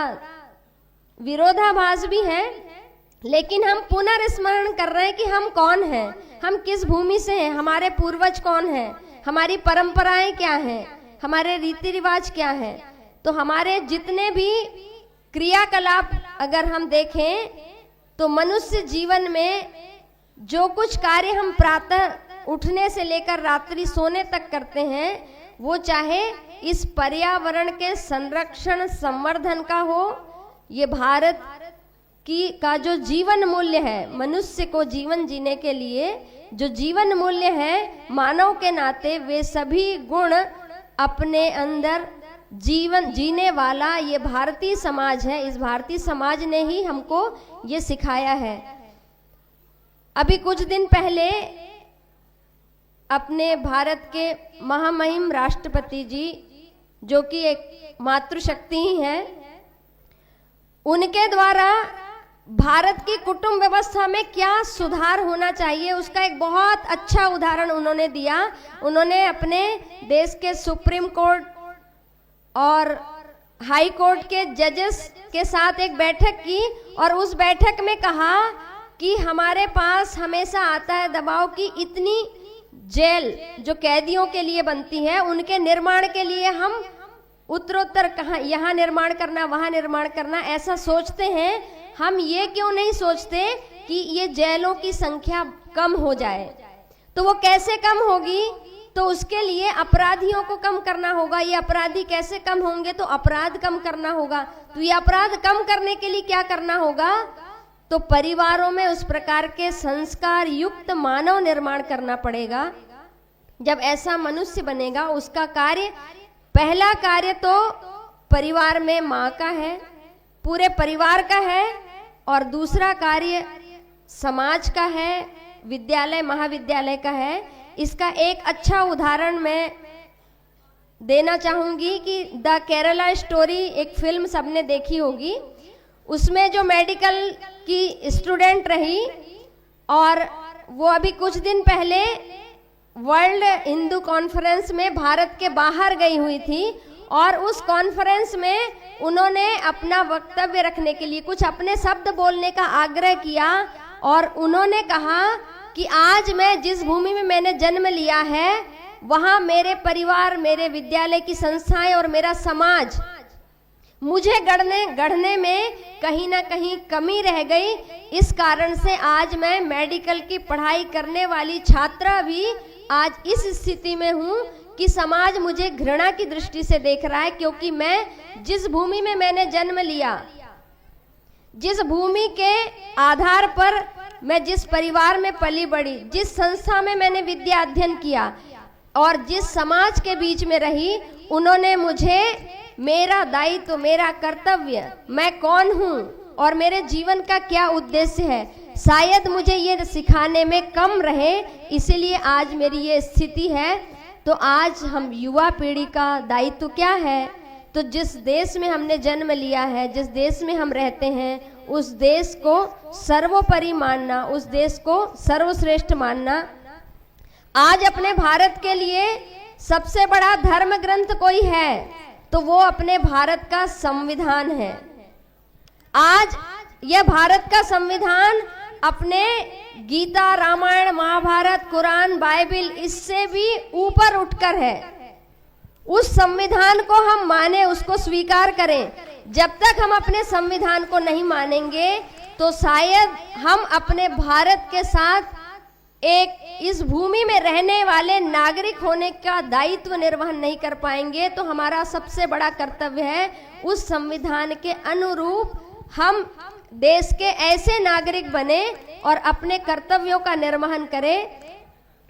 विरोधाभास भी है, लेकिन हम पुनर्स्मरण कर रहे हैं कि हम कौन हैं, हम किस भूमि से हैं, हमारे पूर्वज कौन हैं, हमारी परंपराएं क्या हैं, हमारे रीति रिवाज क्या हैं। तो हमारे जितने भी क्रियाकलाप अगर हम देखें तो मनुष्य जीवन में जो कुछ कार्य हम प्रातः उठने से लेकर रात्रि सोने तक करते हैं, वो चाहे इस पर्यावरण के संरक्षण संवर्धन का हो, ये भारत का जो जीवन मूल्य है, मनुष्य को जीवन जीने के लिए जो जीवन मूल्य है मानव के नाते, वे सभी गुण अपने अंदर जीवन जीने वाला ये भारतीय समाज है। इस भारतीय समाज ने ही हमको ये सिखाया है। अभी कुछ दिन पहले अपने भारत के महामहिम राष्ट्रपति जी, जो कि एक मातृशक्ति ही है, उनके द्वारा भारत की कुटुंब व्यवस्था में क्या सुधार होना चाहिए उसका एक बहुत अच्छा उदाहरण उन्होंने दिया। उन्होंने अपने देश के सुप्रीम कोर्ट और हाई कोर्ट के जजेस के साथ एक बैठक की और उस बैठक में कहा कि हमारे पास हमेशा आता है दबाव कि इतनी जेल जो कैदियों के लिए बनती है, उनके निर्माण के लिए हम उत्तरोत्तर कहाँ यहाँ निर्माण करना, वहाँ निर्माण करना, ऐसा सोचते हैं। हम ये क्यों नहीं सोचते कि ये जेलों की संख्या कम हो जाए। तो वो कैसे कम होगी? तो उसके लिए अपराधियों को कम करना होगा। ये अपराधी कैसे कम होंगे? तो अपराध कम करना होगा। तो ये अपराध कम करने के लिए क्या करना होगा? तो परिवारों में उस प्रकार के संस्कार युक्त मानव निर्माण करना पड़ेगा। जब ऐसा मनुष्य बनेगा, उसका कार्य, पहला कार्य तो परिवार में माँ का है, पूरे परिवार का है, और दूसरा कार्य समाज का है, विद्यालय महाविद्यालय का है। इसका एक अच्छा उदाहरण मैं देना चाहूँगी कि द केरला स्टोरी एक फिल्म सबने देखी होगी। उसमें जो मेडिकल की स्टूडेंट रही और वो अभी कुछ दिन पहले वर्ल्ड हिंदू कॉन्फ्रेंस में भारत के बाहर गई हुई थी और उस कॉन्फ्रेंस में उन्होंने अपना वक्तव्य रखने के लिए कुछ अपने शब्द बोलने का आग्रह किया और उन्होंने कहा कि आज मैं जिस भूमि में मैंने जन्म लिया है वहाँ मेरे परिवार, मेरे विद्यालय की संस्थाएं और मेरा समाज मुझे गढ़ने में कहीं ना कहीं कमी रह गई। इस कारण से आज मैं मेडिकल की पढ़ाई करने वाली छात्रा भी आज इस स्थिति में हूँ कि समाज मुझे घृणा की दृष्टि से देख रहा है, क्योंकि मैं जिस भूमि में मैंने जन्म लिया, जिस भूमि के आधार पर मैं जिस परिवार में पली बड़ी, जिस संस्था में मैंने विद्या अध्ययन किया और जिस समाज के बीच में रही, उन्होंने मुझे मेरा दायित्व, मेरा कर्तव्य, मैं कौन हूँ और मेरे जीवन का क्या उद्देश्य है, शायद मुझे ये सिखाने में कम रहे, इसीलिए आज मेरी ये स्थिति है। तो आज हम युवा पीढ़ी का दायित्व क्या है? तो जिस देश में हमने जन्म लिया है, जिस देश में हम रहते हैं, उस देश को सर्वोपरि मानना, उस देश को सर्वश्रेष्ठ मानना। आज अपने भारत के लिए सबसे बड़ा धर्म ग्रंथ कोई है तो वो अपने भारत का संविधान है। आज यह भारत का संविधान अपने गीता, रामायण, महाभारत, कुरान, बाइबिल इससे भी ऊपर उठकर है। उस संविधान को हम माने, उसको स्वीकार करें। जब तक हम अपने संविधान को नहीं मानेंगे तो शायद हम अपने भारत के साथ एक इस भूमि में रहने वाले नागरिक होने का दायित्व निर्वहन नहीं कर पाएंगे। तो हमारा सबसे बड़ा कर्तव्य है उस संविधान के अनुरूप हम देश के ऐसे नागरिक बने और अपने कर्तव्यों का निर्वहन करें।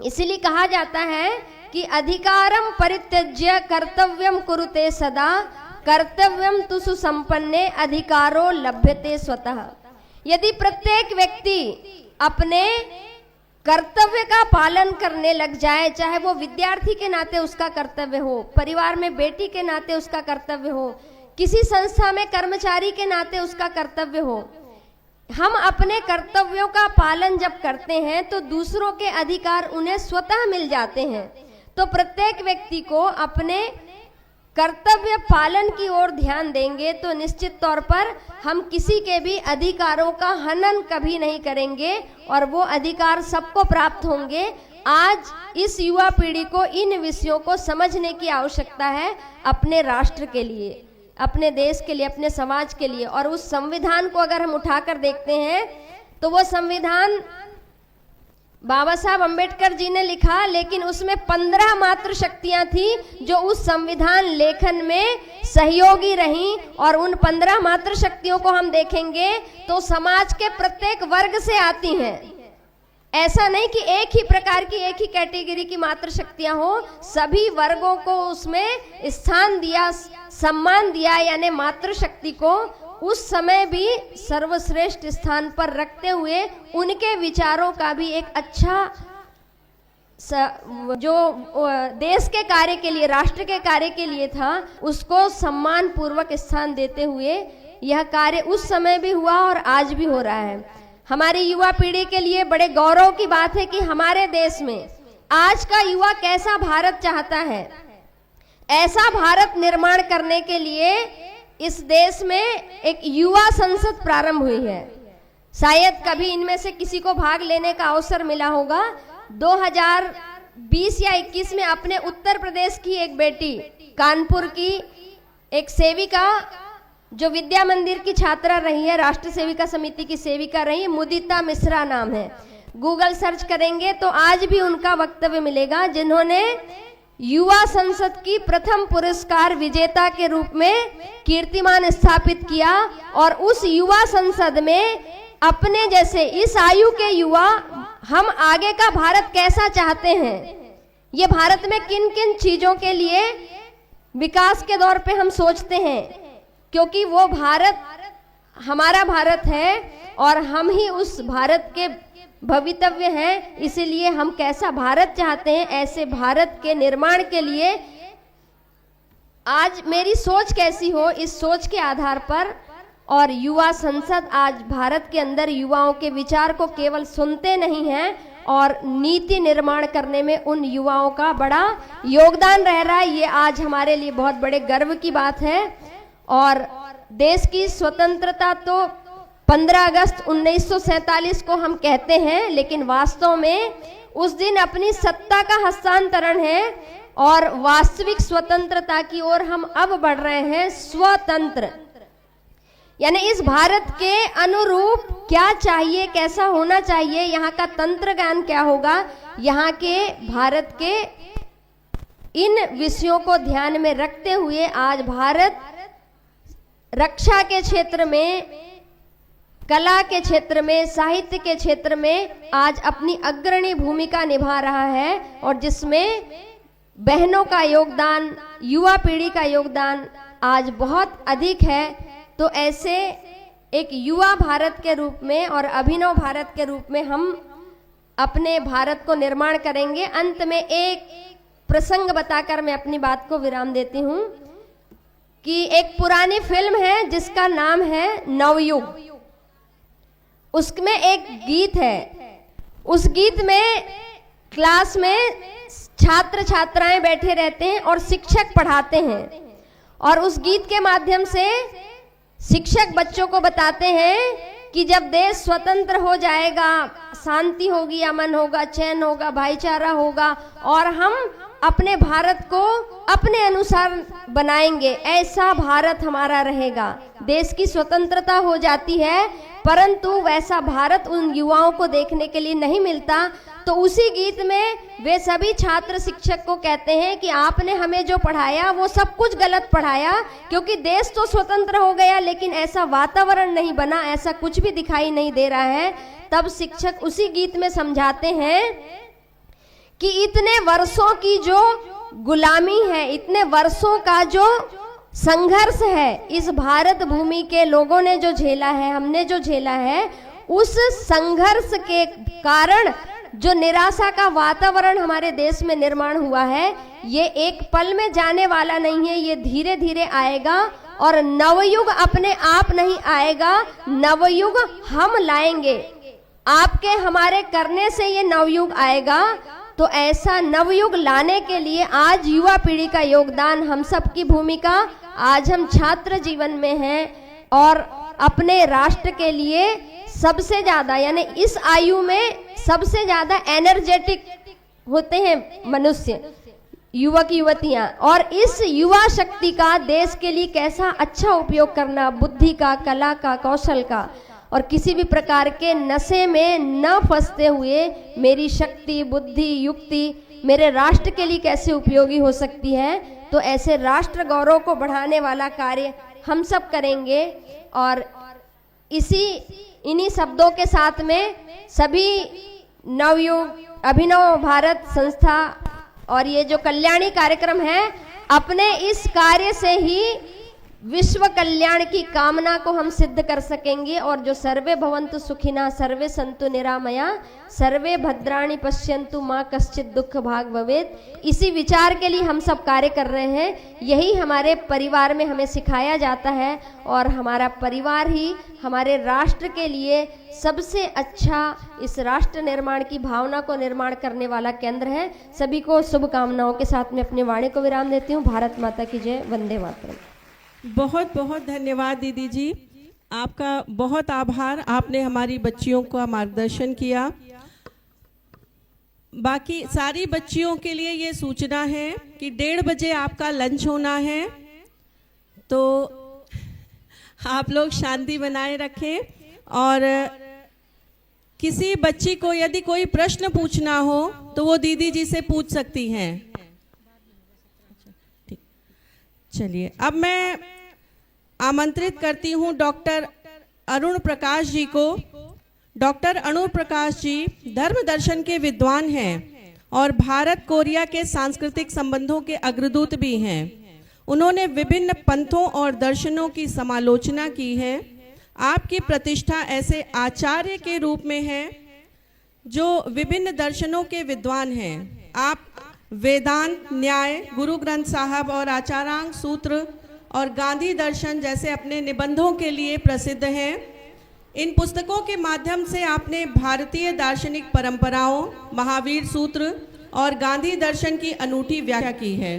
इसीलिए कहा जाता है कि अधिकारम परित्यज्य कर्तव्यम कुरुते सदा, कर्तव्यम तु सुसंपन्ने अधिकारो लभ्यते स्वतः। यदि प्रत्येक व्यक्ति अपने कर्तव्य का पालन करने लग जाए, चाहे वो विद्यार्थी के नाते उसका कर्तव्य हो, परिवार में बेटी के नाते उसका कर्तव्य हो, किसी संस्था में कर्मचारी के नाते उसका कर्तव्य हो, हम अपने कर्तव्यों का पालन जब करते हैं तो दूसरों के अधिकार उन्हें स्वतः मिल जाते हैं। तो प्रत्येक व्यक्ति को अपने कर्तव्य पालन की ओर ध्यान देंगे तो निश्चित तौर पर हम किसी के भी अधिकारों का हनन कभी नहीं करेंगे और वो अधिकार सबको प्राप्त होंगे। आज इस युवा पीढ़ी को इन विषयों को समझने की आवश्यकता है अपने राष्ट्र के लिए, अपने देश के लिए, अपने समाज के लिए। और उस संविधान को अगर हम उठाकर देखते हैं तो वो संविधान बाबा साहब अंबेडकर जी ने लिखा, लेकिन उसमें 15 मात्र शक्तियां थी जो उस संविधान लेखन में सहयोगी रहीं। और उन 15 मात्र शक्तियों को हम देखेंगे तो समाज के प्रत्येक वर्ग से आती हैं। ऐसा नहीं कि एक ही प्रकार की, एक ही कैटेगरी की मात्र शक्तियां हो, सभी वर्गों को उसमें स्थान दिया, सम्मान दिया। यानी मातृ शक्ति को उस समय भी सर्वश्रेष्ठ स्थान पर रखते हुए उनके विचारों का भी एक अच्छा जो देश के कार्य के लिए, राष्ट्र के कार्य के लिए था, उसको सम्मान पूर्वक स्थान देते हुए यह कार्य उस समय भी हुआ और आज भी हो रहा है। हमारी युवा पीढ़ी के लिए बड़े गौरव की बात है कि हमारे देश में आज का युवा कैसा भारत चाहता है। ऐसा भारत निर्माण करने के लिए इस देश में एक युवा संसद प्रारंभ हुई है। शायद कभी इनमें से किसी को भाग लेने का अवसर मिला होगा। 2020 या 21 में अपने उत्तर प्रदेश की एक बेटी, कानपुर की एक सेविका जो विद्या मंदिर की छात्रा रही है, राष्ट्र सेविका समिति की सेविका रही, मुदिता मिश्रा नाम है। गूगल सर्च करेंगे तो आज भी उनका वक्तव्य मिलेगा, जिन्होंने युवा संसद की प्रथम पुरस्कार विजेता के रूप में कीर्तिमान स्थापित किया। और उस युवा संसद में अपने जैसे इस आयु के युवा हम आगे का भारत कैसा चाहते हैं, ये भारत में किन किन चीजों के लिए विकास के दौर पे हम सोचते हैं, क्योंकि वो भारत हमारा भारत है और हम ही उस भारत के भवितव्य हैं। इसीलिए हम कैसा भारत चाहते हैं, ऐसे भारत के निर्माण के लिए आज मेरी सोच कैसी हो, इस सोच के आधार पर और युवा संसद आज भारत के अंदर युवाओं के विचार को केवल सुनते नहीं हैं और नीति निर्माण करने में उन युवाओं का बड़ा योगदान रह रहा है। ये आज हमारे लिए बहुत बड़े गर्व की बात है। और देश की स्वतंत्रता तो 15 अगस्त 1947 को हम कहते हैं, लेकिन वास्तव में उस दिन अपनी सत्ता का हस्तांतरण है और वास्तविक स्वतंत्रता की ओर हम अब बढ़ रहे हैं। स्वतंत्र यानी इस भारत के अनुरूप क्या चाहिए, कैसा होना चाहिए, यहाँ का तंत्र ज्ञान क्या होगा, यहाँ के भारत के इन विषयों को ध्यान में रखते हुए आज भारत रक्षा के क्षेत्र में, कला के क्षेत्र में, साहित्य के क्षेत्र में आज अपनी अग्रणी भूमिका निभा रहा है और जिसमें बहनों का योगदान, युवा पीढ़ी का योगदान आज बहुत अधिक है। तो ऐसे एक युवा भारत के रूप में और अभिनव भारत के रूप में हम अपने भारत को निर्माण करेंगे। अंत में एक प्रसंग बताकर मैं अपनी बात को विराम देती हूँ कि एक पुरानी फिल्म है जिसका नाम है नवयुग। उसमें एक गीत है, उस गीत में क्लास में छात्र छात्राएं बैठे रहते हैं और शिक्षक पढ़ाते हैं, और उस गीत के माध्यम से शिक्षक बच्चों को बताते हैं कि जब देश स्वतंत्र हो जाएगा, शांति होगी, अमन होगा, चैन होगा, भाईचारा होगा, और हम अपने भारत को अपने अनुसार बनाएंगे, ऐसा भारत हमारा रहेगा। देश की स्वतंत्रता हो जाती है, परंतु वैसा भारत उन युवाओं को देखने के लिए नहीं मिलता। तो उसी गीत में वे सभी छात्र शिक्षक को कहते हैं कि आपने हमें जो पढ़ाया वो सब कुछ गलत पढ़ाया, क्योंकि देश तो स्वतंत्र हो गया लेकिन ऐसा वातावरण नहीं बना, ऐसा कुछ भी दिखाई नहीं दे रहा है। तब शिक्षक उसी गीत में समझाते हैं कि इतने वर्षों की जो गुलामी है, इतने वर्षों का जो संघर्ष है, इस भारत भूमि के लोगों ने जो झेला है, हमने जो झेला है, उस संघर्ष के कारण जो निराशा का वातावरण हमारे देश में निर्माण हुआ है, ये एक पल में जाने वाला नहीं है, ये धीरे धीरे आएगा। और नवयुग अपने आप नहीं आएगा, नवयुग हम लाएंगे, आपके हमारे करने से ये नवयुग आएगा। तो ऐसा नवयुग लाने के लिए आज युवा पीढ़ी का योगदान, हम सब की भूमिका, आज हम छात्र जीवन में हैं और अपने राष्ट्र के लिए सबसे ज्यादा, यानी इस आयु में सबसे ज्यादा एनर्जेटिक होते हैं मनुष्य, युवक युवतियां, और इस युवा शक्ति का देश के लिए कैसा अच्छा उपयोग करना, बुद्धि का, कला का, कौशल का, और किसी भी प्रकार के नशे में न फंसते हुए मेरी शक्ति, बुद्धि, युक्ति मेरे राष्ट्र के लिए कैसे उपयोगी हो सकती है। तो ऐसे राष्ट्र गौरव को बढ़ाने वाला कार्य हम सब करेंगे। और इन्हीं शब्दों के साथ में सभी नवयुग अभिनव भारत संस्था और ये जो कल्याणी कार्यक्रम है, अपने इस कार्य से ही विश्व कल्याण की कामना को हम सिद्ध कर सकेंगे। और जो सर्वे भवन्तु सुखिनः, सर्वे सन्तु निरामया, सर्वे भद्राणि पश्यन्तु मां कश्चित् दुःख भाग् भवेत्, इसी विचार के लिए हम सब कार्य कर रहे हैं। यही हमारे परिवार में हमें सिखाया जाता है, और हमारा परिवार ही हमारे राष्ट्र के लिए सबसे अच्छा इस राष्ट्र निर्माण की भावना को निर्माण करने वाला केंद्र है। सभी को शुभकामनाओं के साथ में अपने वाणी को विराम देती हूँ। भारत माता की जय, वंदे मातरम। बहुत बहुत धन्यवाद दीदी जी, आपका बहुत आभार, आपने हमारी बच्चियों का मार्गदर्शन किया। बाकी सारी बच्चियों के लिए ये सूचना है कि 1:30 बजे आपका लंच होना है, तो आप लोग शांति बनाए रखें। और किसी बच्ची को यदि कोई प्रश्न पूछना हो तो वो दीदी जी से पूछ सकती हैं। चलिए, अब मैं आमंत्रित करती हूँ डॉक्टर अरुण प्रकाश जी को। डॉक्टर अरुण प्रकाश जी धर्म दर्शन के विद्वान हैं और भारत कोरिया के सांस्कृतिक संबंधों के अग्रदूत भी हैं। उन्होंने विभिन्न पंथों और दर्शनों की समालोचना की है। आपकी प्रतिष्ठा ऐसे आचार्य के रूप में है जो विभिन्न दर्शनों के विद्वान हैं। आप वेदांत, न्याय, गुरु ग्रंथ साहब और आचारांग सूत्र और गांधी दर्शन जैसे अपने निबंधों के लिए प्रसिद्ध हैं। इन पुस्तकों के माध्यम से आपने भारतीय दार्शनिक परंपराओं, महावीर सूत्र और गांधी दर्शन की अनूठी व्याख्या की है।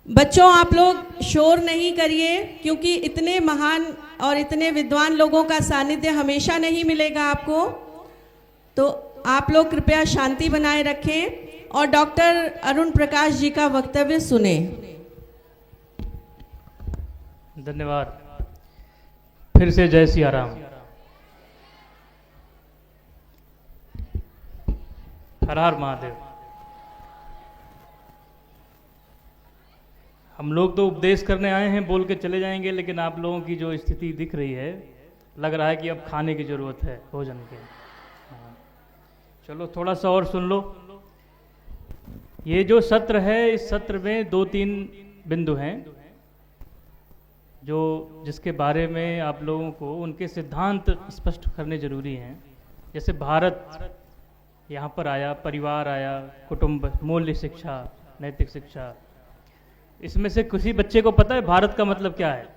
बच्चों, आप लोग शोर नहीं करिए, क्योंकि इतने महान और इतने विद्वान लोगों का सानिध्य हमेशा नहीं मिलेगा आपको। तो आप लोग कृपया शांति बनाए रखें और डॉक्टर अरुण प्रकाश जी का वक्तव्य सुने। धन्यवाद। फिर से जय सिया राम। हर हर महादेव। हम लोग तो उपदेश करने आए हैं, बोल के चले जाएंगे, लेकिन आप लोगों की जो स्थिति दिख रही है, लग रहा है कि अब खाने की जरूरत है, भोजन की। चलो थोड़ा सा और सुन लो। ये जो सत्र है, इस सत्र में 2-3 बिंदु हैं जो जिसके बारे में आप लोगों को उनके सिद्धांत स्पष्ट करने जरूरी हैं। जैसे भारत यहाँ पर आया, परिवार आया, कुटुंब, मूल्य शिक्षा, नैतिक शिक्षा। इसमें से किसी बच्चे को पता है भारत का मतलब क्या है?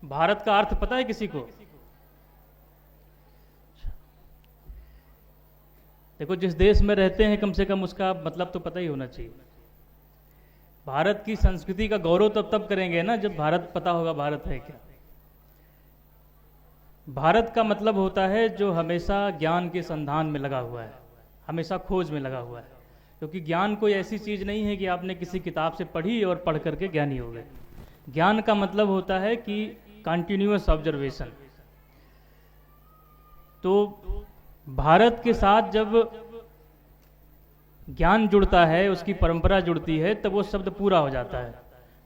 भारत का अर्थ पता है किसी को? देखो, जिस देश में रहते हैं कम से कम उसका मतलब तो पता ही होना चाहिए। भारत की संस्कृति का गौरव तो तब करेंगे ना जब भारत पता होगा भारत है क्या। भारत का मतलब होता है जो हमेशा ज्ञान के संधान में लगा हुआ है, हमेशा खोज में लगा हुआ है। क्योंकि ज्ञान कोई ऐसी चीज़ नहीं है कि आपने किसी किताब से पढ़ी और पढ़ करके ज्ञानी हो गए। ज्ञान का मतलब होता है कि कंटिन्यूअस ऑब्जर्वेशन। तो भारत के साथ जब ज्ञान जुड़ता है, उसकी परंपरा जुड़ती है, तब वो शब्द पूरा हो जाता है।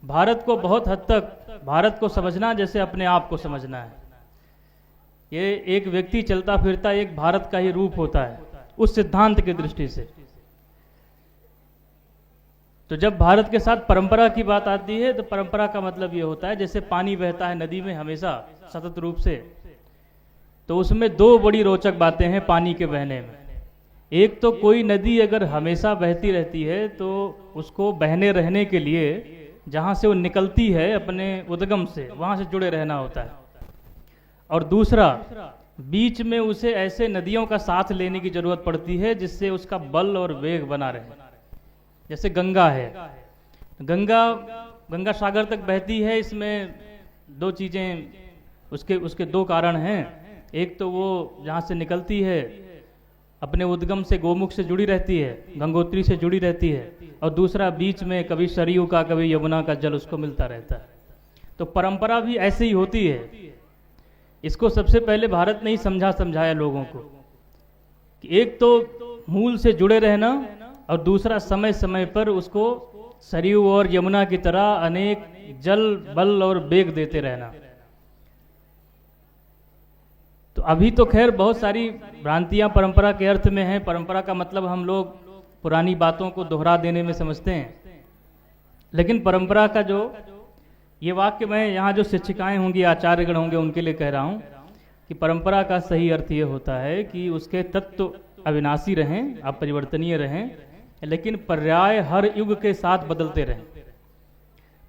भारत को बहुत हद तक भारत को समझना जैसे अपने आप को समझना है। ये एक व्यक्ति चलता फिरता एक भारत का ही रूप होता है उस सिद्धांत की दृष्टि से। तो जब भारत के साथ परंपरा की बात आती है तो परंपरा का मतलब ये होता है जैसे पानी बहता है नदी में हमेशा सतत रूप से, तो उसमें दो बड़ी रोचक बातें हैं पानी के बहने में। एक तो कोई नदी अगर हमेशा बहती रहती है तो उसको बहने रहने के लिए जहाँ से वो निकलती है अपने उद्गम से, वहाँ से जुड़े रहना होता है। और दूसरा, बीच में उसे ऐसे नदियों का साथ लेने की जरूरत पड़ती है जिससे उसका बल और वेग बना रहे। जैसे गंगा है, गंगा सागर तक बहती है। इसमें दो चीज़ें, उसके दो कारण हैं। एक तो वो जहाँ से निकलती है अपने उद्गम से गोमुख से जुड़ी रहती है, गंगोत्री से जुड़ी रहती है, और दूसरा बीच में कभी सरयू का कभी यमुना का जल उसको मिलता रहता है। तो परंपरा भी ऐसे ही होती है। इसको सबसे पहले भारत ने ही समझाया लोगों को कि एक तो मूल से जुड़े रहना और दूसरा समय समय पर उसको सरयू और यमुना की तरह अनेक जल बल और वेग देते रहना। तो अभी तो खैर बहुत सारी भ्रांतियां परंपरा के अर्थ में हैं। परंपरा का मतलब हम लोग पुरानी बातों को दोहरा देने में समझते हैं, लेकिन परंपरा का जो ये वाक्य मैं यहाँ जो शिक्षिकाएं होंगी, आचार्यगण होंगे, उनके लिए कह रहा हूँ कि परंपरा का सही अर्थ ये होता है कि उसके तत्व अविनाशी रहें, अपरिवर्तनीय रहें, लेकिन पर्याय हर युग के साथ बदलते रहें।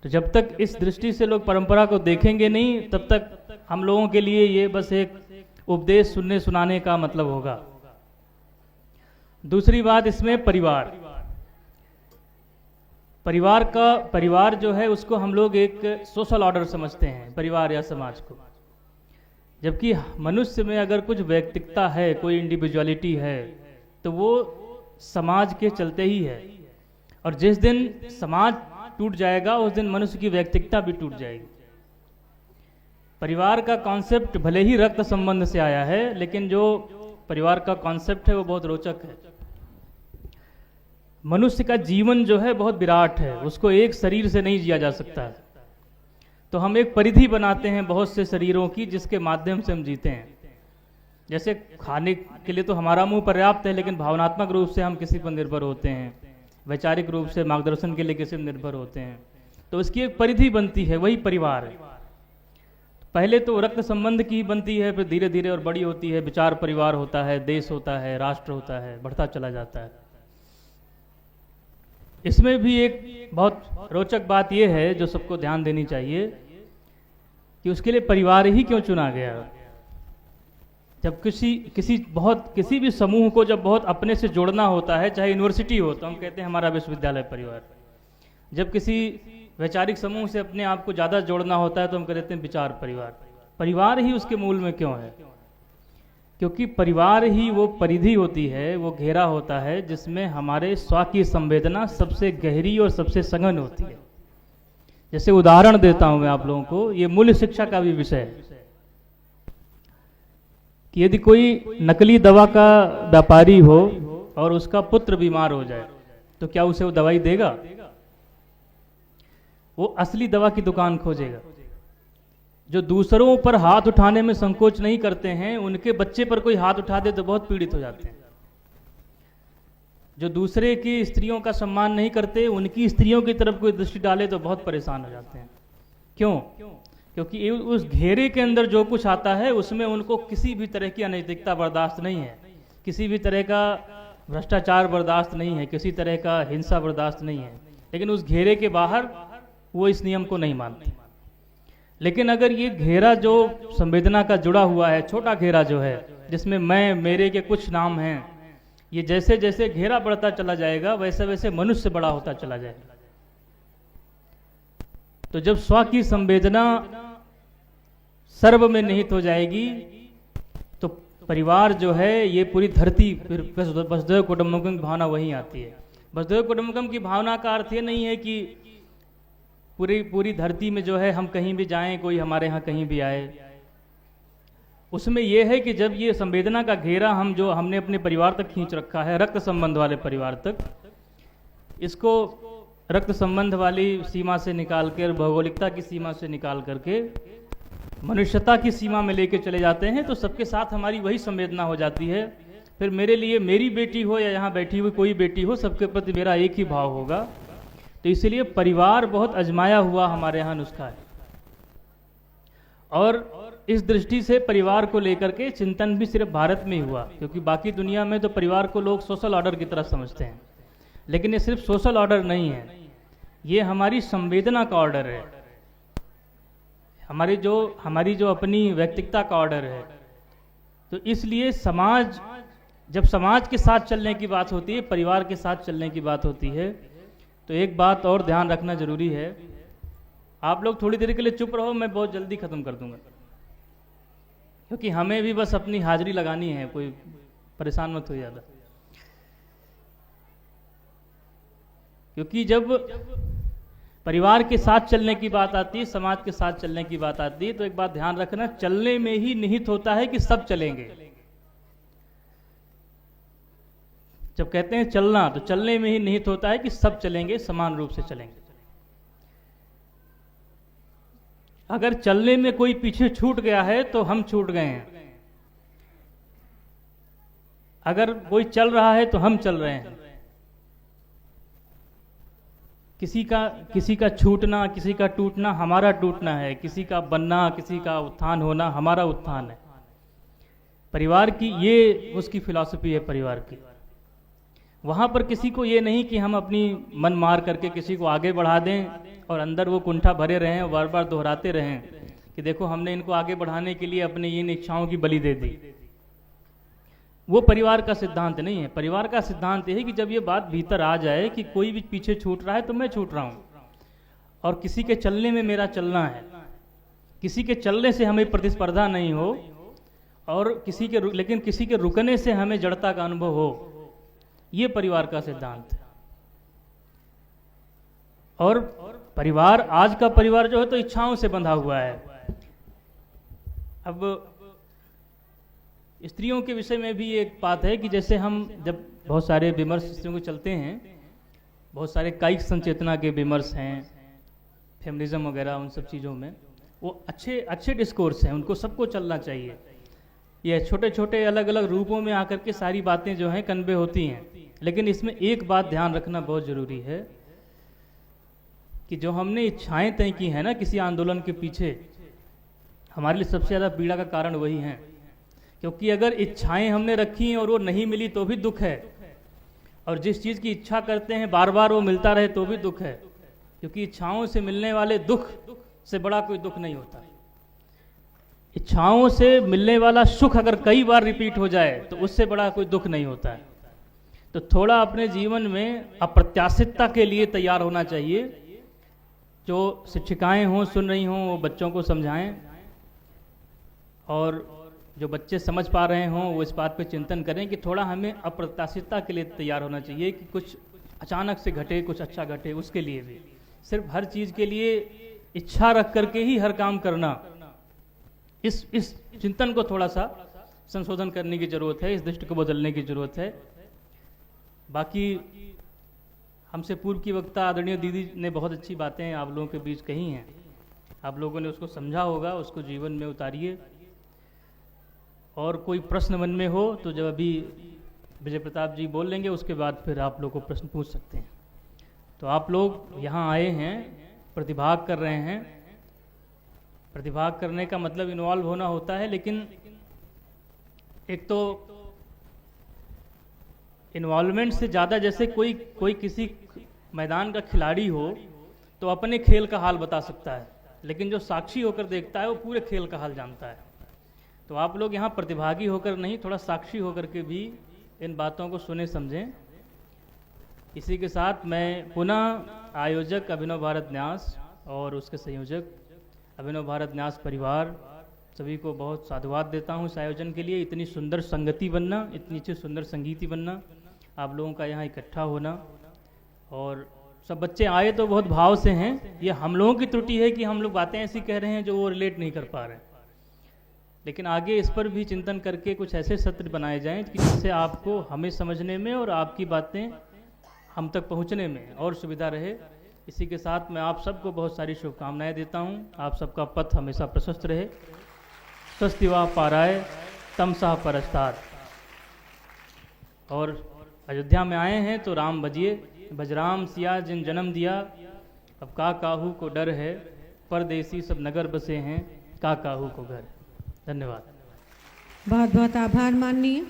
तो जब तक इस दृष्टि से लोग परंपरा को देखेंगे नहीं, तब तक हम लोगों के लिए ये बस एक उपदेश सुनने सुनाने का मतलब होगा। दूसरी बात इसमें परिवार जो है उसको हम लोग एक सोशल ऑर्डर समझते हैं, परिवार या समाज को। जबकि मनुष्य में अगर कुछ व्यक्तिगता है, कोई इंडिविजुअलिटी है, तो वो समाज के चलते ही है। और जिस दिन समाज टूट जाएगा उस दिन मनुष्य की व्यक्तिगता भी टूट जाएगी। परिवार का कॉन्सेप्ट भले ही रक्त संबंध से आया है, लेकिन जो परिवार का कॉन्सेप्ट है वो बहुत रोचक है। मनुष्य का जीवन जो है बहुत विराट है, उसको एक शरीर से नहीं जिया जा सकता है। तो हम एक परिधि बनाते हैं बहुत से शरीरों की जिसके माध्यम से हम जीते हैं। जैसे खाने के लिए तो हमारा मुंह पर्याप्त है, लेकिन भावनात्मक रूप से हम किसी पर निर्भर होते हैं, वैचारिक रूप से मार्गदर्शन के लिए किसी पर निर्भर होते हैं। तो इसकी एक परिधि बनती है, वही परिवार है। पहले तो रक्त संबंध की बनती है, फिर धीरे धीरे और बड़ी होती है, विचार परिवार होता है, देश होता है, राष्ट्र होता है, बढ़ता चला जाता है। इसमें भी एक बहुत रोचक बात यह है जो सबको ध्यान देनी चाहिए कि उसके लिए परिवार ही क्यों चुना गया। जब किसी भी समूह को जब बहुत अपने से जोड़ना होता है, चाहे यूनिवर्सिटी हो तो हम कहते हैं हमारा विश्वविद्यालय परिवार। जब किसी वैचारिक समूह से अपने आप को ज़्यादा जोड़ना होता है तो हम कहते हैं विचार परिवार। परिवार ही उसके मूल में क्यों है? क्योंकि परिवार ही वो परिधि होती है, वो घेरा होता है जिसमें हमारे स्व की संवेदना सबसे गहरी और सबसे सघन होती है। जैसे उदाहरण देता हूं मैं आप लोगों को, ये मूल्य शिक्षा का भी विषय है कि यदि कोई नकली दवा का व्यापारी हो और उसका पुत्र बीमार हो जाए तो क्या उसे वो दवाई देगा? वो असली दवा की दुकान खोजेगा। जो दूसरों पर हाथ उठाने में संकोच नहीं करते हैं, उनके बच्चे पर कोई हाथ उठा दे तो बहुत पीड़ित हो जाते हैं। जो दूसरे की स्त्रियों का सम्मान नहीं करते, उनकी स्त्रियों की तरफ कोई दृष्टि डाले तो बहुत परेशान हो जाते हैं। क्यों? क्योंकि उस घेरे के अंदर जो कुछ आता है उसमें उनको किसी भी तरह की अनैतिकता बर्दाश्त नहीं है, किसी भी तरह का भ्रष्टाचार बर्दाश्त नहीं है, किसी तरह का हिंसा बर्दाश्त नहीं है। लेकिन उस घेरे के बाहर वो इस नियम को नहीं मानते। लेकिन अगर ये घेरा जो संवेदना का जुड़ा हुआ है, छोटा घेरा जो है जिसमें मैं मेरे के कुछ नाम हैं, ये जैसे जैसे घेरा बढ़ता चला जाएगा वैसे वैसे मनुष्य बड़ा होता चला जाएगा। तो जब स्व की संवेदना सर्व में निहित हो जाएगी तो परिवार जो है ये पूरी धरती, फिर वसुधैव कुटुंबकम की भावना वहीं आती है। वसुधैव कुटुंबकम की भावना का अर्थ ये नहीं है कि पूरी धरती में जो है हम कहीं भी जाएं, कोई हमारे यहाँ कहीं भी आए। उसमें यह है कि जब ये संवेदना का घेरा हमने अपने परिवार तक खींच रखा है, रक्त संबंध वाले परिवार तक, इसको रक्त संबंध वाली सीमा से निकाल कर, भौगोलिकता की सीमा से निकाल करके मनुष्यता की सीमा में लेके चले जाते हैं, तो सबके साथ हमारी वही संवेदना हो जाती है। फिर मेरे लिए मेरी बेटी हो या यहाँ बैठी हुई कोई बेटी हो, सबके प्रति मेरा एक ही भाव होगा। तो इसलिए परिवार बहुत अजमाया हुआ हमारे यहाँ नुस्खा है, और इस दृष्टि से परिवार को लेकर के चिंतन भी सिर्फ भारत में ही हुआ, क्योंकि बाकी दुनिया में तो परिवार को लोग सोशल ऑर्डर की तरह समझते हैं, लेकिन ये सिर्फ सोशल ऑर्डर नहीं है, ये हमारी संवेदना का ऑर्डर है, हमारी जो अपनी व्यक्तिगता का ऑर्डर है। तो इसलिए जब समाज के साथ चलने की बात होती है, परिवार के साथ चलने की बात होती है, तो एक बात और ध्यान रखना जरूरी है। आप लोग थोड़ी देर के लिए चुप रहो, मैं बहुत जल्दी खत्म कर दूंगा, क्योंकि हमें भी बस अपनी हाजिरी लगानी है, कोई परेशान मत हो ज़्यादा। क्योंकि जब परिवार के साथ चलने की बात आती है, समाज के साथ चलने की बात आती है, तो एक बात ध्यान रखना, चलने में ही निहित होता है कि सब चलेंगे। जब कहते हैं चलना, तो चलने में ही निहित होता है कि सब चलेंगे, समान रूप से चलेंगे। अगर चलने में कोई पीछे छूट गया है तो हम छूट गए हैं, अगर कोई चल रहा है तो हम चल रहे हैं। किसी का छूटना, किसी का टूटना हमारा टूटना है, किसी का बनना, किसी का उत्थान होना हमारा उत्थान है। परिवार की ये उसकी फिलॉसफी है परिवार की। वहाँ पर किसी को ये नहीं कि हम अपनी मन मार करके किसी को आगे बढ़ा दें और अंदर वो कुंठा भरे रहें और बार बार दोहराते रहें कि देखो हमने इनको आगे बढ़ाने के लिए अपने इन इच्छाओं की बलि दे दी। वो परिवार का सिद्धांत नहीं है। परिवार का सिद्धांत ये है कि जब ये बात भीतर आ जाए कि कोई भी पीछे छूट रहा है तो मैं छूट रहा हूँ, और किसी के चलने में मेरा चलना है, किसी के चलने से हमें प्रतिस्पर्धा नहीं हो, और लेकिन किसी के रुकने से हमें जड़ता का अनुभव हो। ये परिवार का सिद्धांत है। और परिवार, आज का परिवार जो है तो इच्छाओं से बंधा हुआ है। अब स्त्रियों के विषय में भी एक बात है कि जैसे हम जब बहुत सारे विमर्श स्त्रियों को चलते हैं, बहुत सारे कायिक संचेतना के विमर्श हैं, फेमिनिज्म वगैरह, उन सब चीज़ों में वो अच्छे डिस्कोर्स हैं, उनको सबको चलना चाहिए। ये छोटे छोटे अलग अलग रूपों में आकर के सारी बातें जो हैं कन्वे होती हैं, लेकिन इसमें एक बात ध्यान रखना बहुत ज़रूरी है कि जो हमने इच्छाएं तय की हैं ना किसी आंदोलन के पीछे, हमारे लिए सबसे ज़्यादा पीड़ा का कारण वही हैं। क्योंकि अगर इच्छाएं हमने रखी हैं और वो नहीं मिली तो भी दुख है, और जिस चीज़ की इच्छा करते हैं बार बार वो मिलता रहे तो भी दुख है, क्योंकि इच्छाओं से मिलने वाले दुख से बड़ा कोई दुख नहीं होता। इच्छाओं से मिलने वाला सुख अगर कई बार रिपीट हो जाए तो उससे बड़ा कोई दुख नहीं होता है। तो थोड़ा अपने जीवन में अप्रत्याशितता के लिए तैयार होना चाहिए। जो शिक्षिकाएं हों, सुन रही हों, वो बच्चों को समझाएं, और जो बच्चे समझ पा रहे हों वो इस बात पे चिंतन करें कि थोड़ा हमें अप्रत्याशितता के लिए तैयार होना चाहिए कि कुछ अचानक से घटे, कुछ अच्छा घटे। उसके लिए भी सिर्फ हर चीज़ के लिए इच्छा रख करके ही हर काम करना, इस चिंतन को थोड़ा सा संशोधन करने की ज़रूरत है, इस दृष्टि को बदलने की ज़रूरत है। बाकी हमसे पूर्व की वक्ता आदरणीय दीदी ने बहुत अच्छी बातें आप लोगों के बीच कही हैं, आप लोगों ने उसको समझा होगा, उसको जीवन में उतारिए। और कोई प्रश्न मन में हो तो जब अभी विजय प्रताप जी बोल लेंगे उसके बाद फिर आप लोग को प्रश्न पूछ सकते हैं। तो आप लोग यहाँ आए हैं, प्रतिभाग कर रहे हैं। प्रतिभाग करने का मतलब इन्वॉल्व होना होता है, लेकिन एक तो इन्वॉल्वमेंट से ज़्यादा, जैसे कोई किसी मैदान का खिलाड़ी हो तो अपने खेल का हाल बता सकता है, लेकिन जो साक्षी होकर देखता है वो पूरे खेल का हाल जानता है। तो आप लोग यहाँ प्रतिभागी होकर नहीं, थोड़ा साक्षी होकर के भी इन बातों को सुने समझें। इसी के साथ मैं पुनः आयोजक अभिनव भारत न्यास और उसके संयोजक अभिनव भारत न्यास परिवार सभी को बहुत साधुवाद देता हूँ इस आयोजन के लिए। इतनी सुंदर संगति बनना, इतनी अच्छी सुंदर संगीति बनना, आप लोगों का यहाँ इकट्ठा होना, और सब बच्चे आए तो बहुत भाव से हैं। ये हम लोगों की त्रुटि है कि हम लोग बातें ऐसी कह रहे हैं जो वो रिलेट नहीं कर पा रहे हैं, लेकिन आगे इस पर भी चिंतन करके कुछ ऐसे सत्र बनाए जाएं कि जिससे आपको हमें समझने में और आपकी बातें हम तक पहुंचने में और सुविधा रहे। इसी के साथ मैं आप सबको बहुत सारी शुभकामनाएं देता हूं। आप सबका पथ हमेशा प्रशस्त रहे। स्वस्ति वा पाराय तमसा परस्तार। और अयोध्या में आए हैं तो राम बजिए, बजराम सिया जिन जन्म दिया, अब का काहू को डर है, परदेसी सब नगर बसे हैं, का काहू को घर। धन्यवाद। बहुत बहुत आभार माननीय।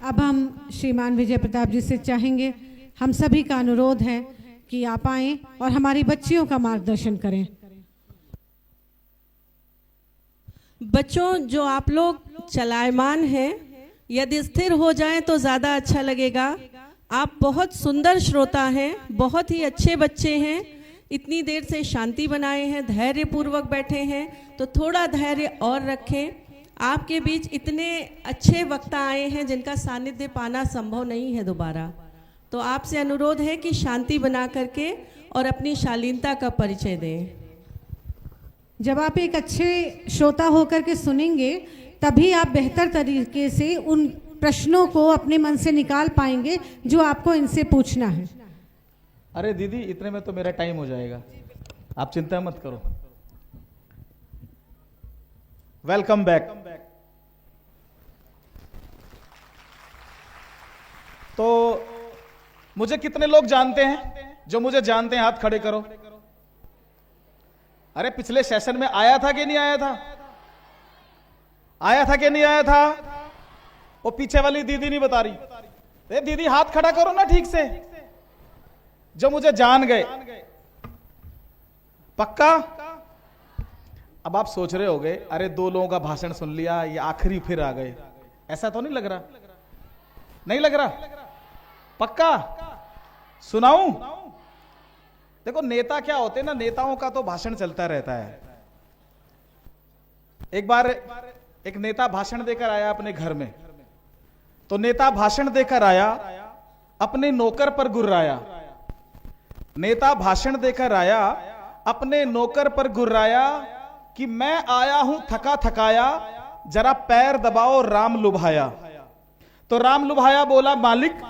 अब हम श्रीमान विजय प्रताप जी से चाहेंगे, हम सभी का अनुरोध है कि आप आएं और हमारी बच्चियों का मार्गदर्शन करें। बच्चों, जो आप लोग चलायमान हैं, यदि स्थिर हो जाएं तो ज़्यादा अच्छा लगेगा। आप बहुत सुंदर श्रोता हैं, बहुत ही अच्छे बच्चे हैं, इतनी देर से शांति बनाए हैं, धैर्य पूर्वक बैठे हैं, तो थोड़ा धैर्य और रखें। आपके बीच इतने अच्छे वक्ता आए हैं जिनका सानिध्य पाना संभव नहीं है दोबारा, तो आपसे अनुरोध है कि शांति बना करके और अपनी शालीनता का परिचय दें। जब आप एक अच्छे श्रोता होकर के सुनेंगे तभी आप बेहतर तरीके से उन प्रश्नों को अपने मन से निकाल पाएंगे जो आपको इनसे पूछना है। अरे दीदी, इतने में तो मेरा टाइम हो जाएगा, आप चिंता मत करो। Welcome back. तो मुझे कितने लोग जानते हैं? जो मुझे जानते हैं हाथ खड़े करो। अरे पिछले सेशन में आया था कि नहीं आया था? आया था कि नहीं आया था? वो पीछे वाली दीदी नहीं बता रही। दीदी हाथ खड़ा करो ना ठीक से, जो मुझे जान गए। पक्का? अब आप सोच रहे होगे, अरे 2 लोगों का भाषण सुन लिया, ये आखिरी फिर आ गए। ऐसा तो नहीं लग रहा? नहीं लग रहा? पक्का? सुनाऊं? देखो, नेता क्या होते हैं ना, नेताओं का तो भाषण चलता रहता है। एक बार एक नेता भाषण देकर आया अपने घर में, तो नेता भाषण देकर आया, अपने नौकर पर गुर्राया। नेता भाषण देकर आया, अपने नौकर पर गुर्राया कि मैं आया हूं थका थकाया, जरा पैर दबाओ राम लुभाया। तो राम लुभाया बोला, मालिक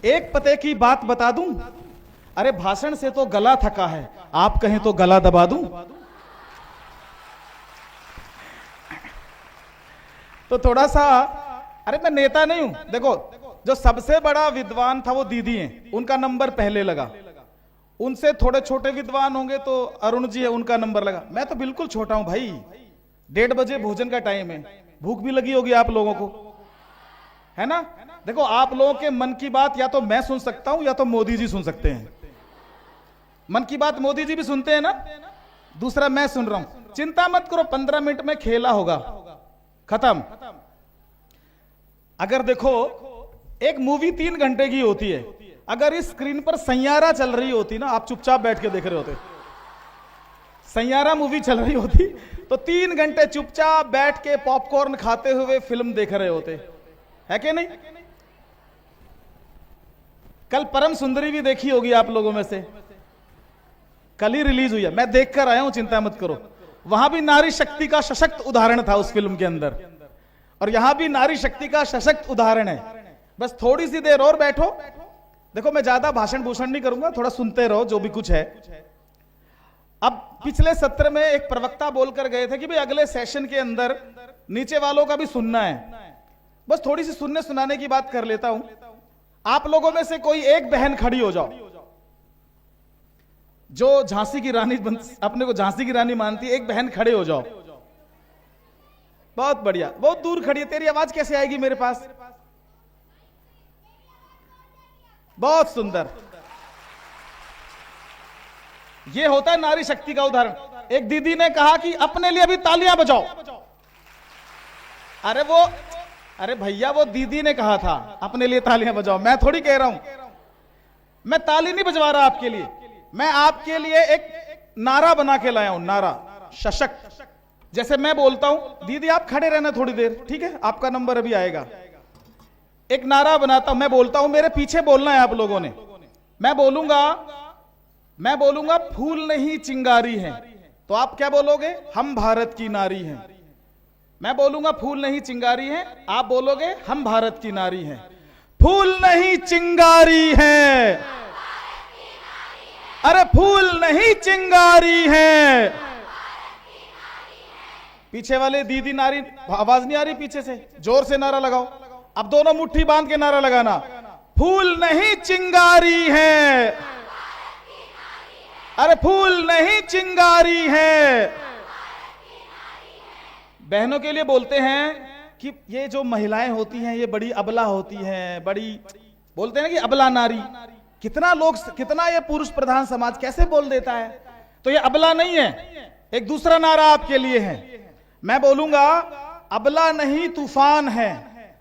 एक पते की बात बता दूं? अरे भाषण से तो गला थका है, आप कहें तो गला दबा दूं? तो थोड़ा सा, अरे मैं नेता नहीं हूं। देखो, जो सबसे बड़ा विद्वान था वो दीदी हैं, उनका नंबर पहले लगा। उनसे थोड़े छोटे विद्वान होंगे तो अरुण जी है, उनका नंबर लगा। मैं तो बिल्कुल छोटा हूं भाई। 1:30 बजे भोजन का टाइम है, भूख भी लगी होगी आप लोगों को, है ना? देखो, आप लोगों के मन की बात या तो मैं सुन सकता हूं या तो मोदी जी सुन सकते हैं। मन की बात मोदी जी भी सुनते हैं ना, दूसरा मैं सुन रहा हूं। चिंता मत करो, 15 मिनट में खेला होगा, खत्म। अगर देखो, एक मूवी 3 घंटे की होती है, अगर इस स्क्रीन पर सैयारा चल रही होती ना, आप चुपचाप बैठ के देख रहे होते। सैयारा मूवी चल रही होती तो 3 घंटे चुपचाप बैठ के पॉपकॉर्न खाते हुए फिल्म देख रहे होते, है कि नहीं? कल परम सुंदरी भी देखी होगी आप लोगों में से, कल ही रिलीज हुई है, मैं देख कर आया हूं, चिंता मत करो। वहां भी नारी शक्ति का सशक्त उदाहरण था उस फिल्म के अंदर, और यहां भी नारी शक्ति का सशक्त उदाहरण है। बस थोड़ी सी देर और बैठो। देखो, मैं ज्यादा भाषण भूषण नहीं करूंगा, थोड़ा सुनते रहो जो भी कुछ है। अब पिछले सत्र में एक प्रवक्ता बोलकर गए थे कि भाई अगले सेशन के अंदर नीचे वालों का भी सुनना है। बस थोड़ी सी सुनने सुनाने की बात कर लेता हूं। आप लोगों में से कोई एक बहन खड़ी हो जाओ जो झांसी की रानी, अपने को झांसी की रानी मानती है। एक बहन खड़े हो जाओ। बहुत बढ़िया, बहुत दूर खड़ी है, तेरी आवाज कैसे आएगी मेरे पास? बहुत सुंदर। ये होता है नारी शक्ति का उदाहरण। एक दीदी ने कहा कि अपने लिए भी तालियां बजाओ। अरे वो अरे भैया वो दीदी ने कहा था अपने लिए तालियां बजाओ, मैं थोड़ी कह रहा हूं। मैं ताली नहीं बजवा रहा आपके लिए, मैं आपके लिए एक नारा बना के लाया हूं, नारा सशक्त। जैसे मैं बोलता हूं, दीदी आप खड़े रहना थोड़ी देर, ठीक है, आपका नंबर अभी आएगा। एक नारा बनाता हूं, मैं बोलता हूं, मेरे पीछे बोलना है आप लोगों ने। मैं बोलूंगा फूल नहीं चिंगारी है, तो आप क्या बोलोगे? हम भारत की नारी हैं। मैं बोलूंगा फूल नहीं चिंगारी है, आप बोलोगे हम भारत की नारी हैं। फूल नहीं चिंगारी है, अरे फूल नहीं चिंगारी है। पीछे वाले दीदी नारी, आवाज नहीं आ रही पीछे से, जोर से नारा लगाओ। अब दोनों मुट्ठी बांध के नारा लगाना, फूल नहीं चिंगारी है, अरे फूल नहीं चिंगारी है। बहनों के लिए बोलते हैं कि ये जो महिलाएं होती हैं ये बड़ी अबला होती हैं, बड़ी बोलते हैं ना कि अबला नारी। कितना ये पुरुष प्रधान समाज कैसे बोल देता है, तो ये अबला नहीं है। एक दूसरा नारा आपके लिए है, मैं बोलूंगा अबला नहीं तूफान है,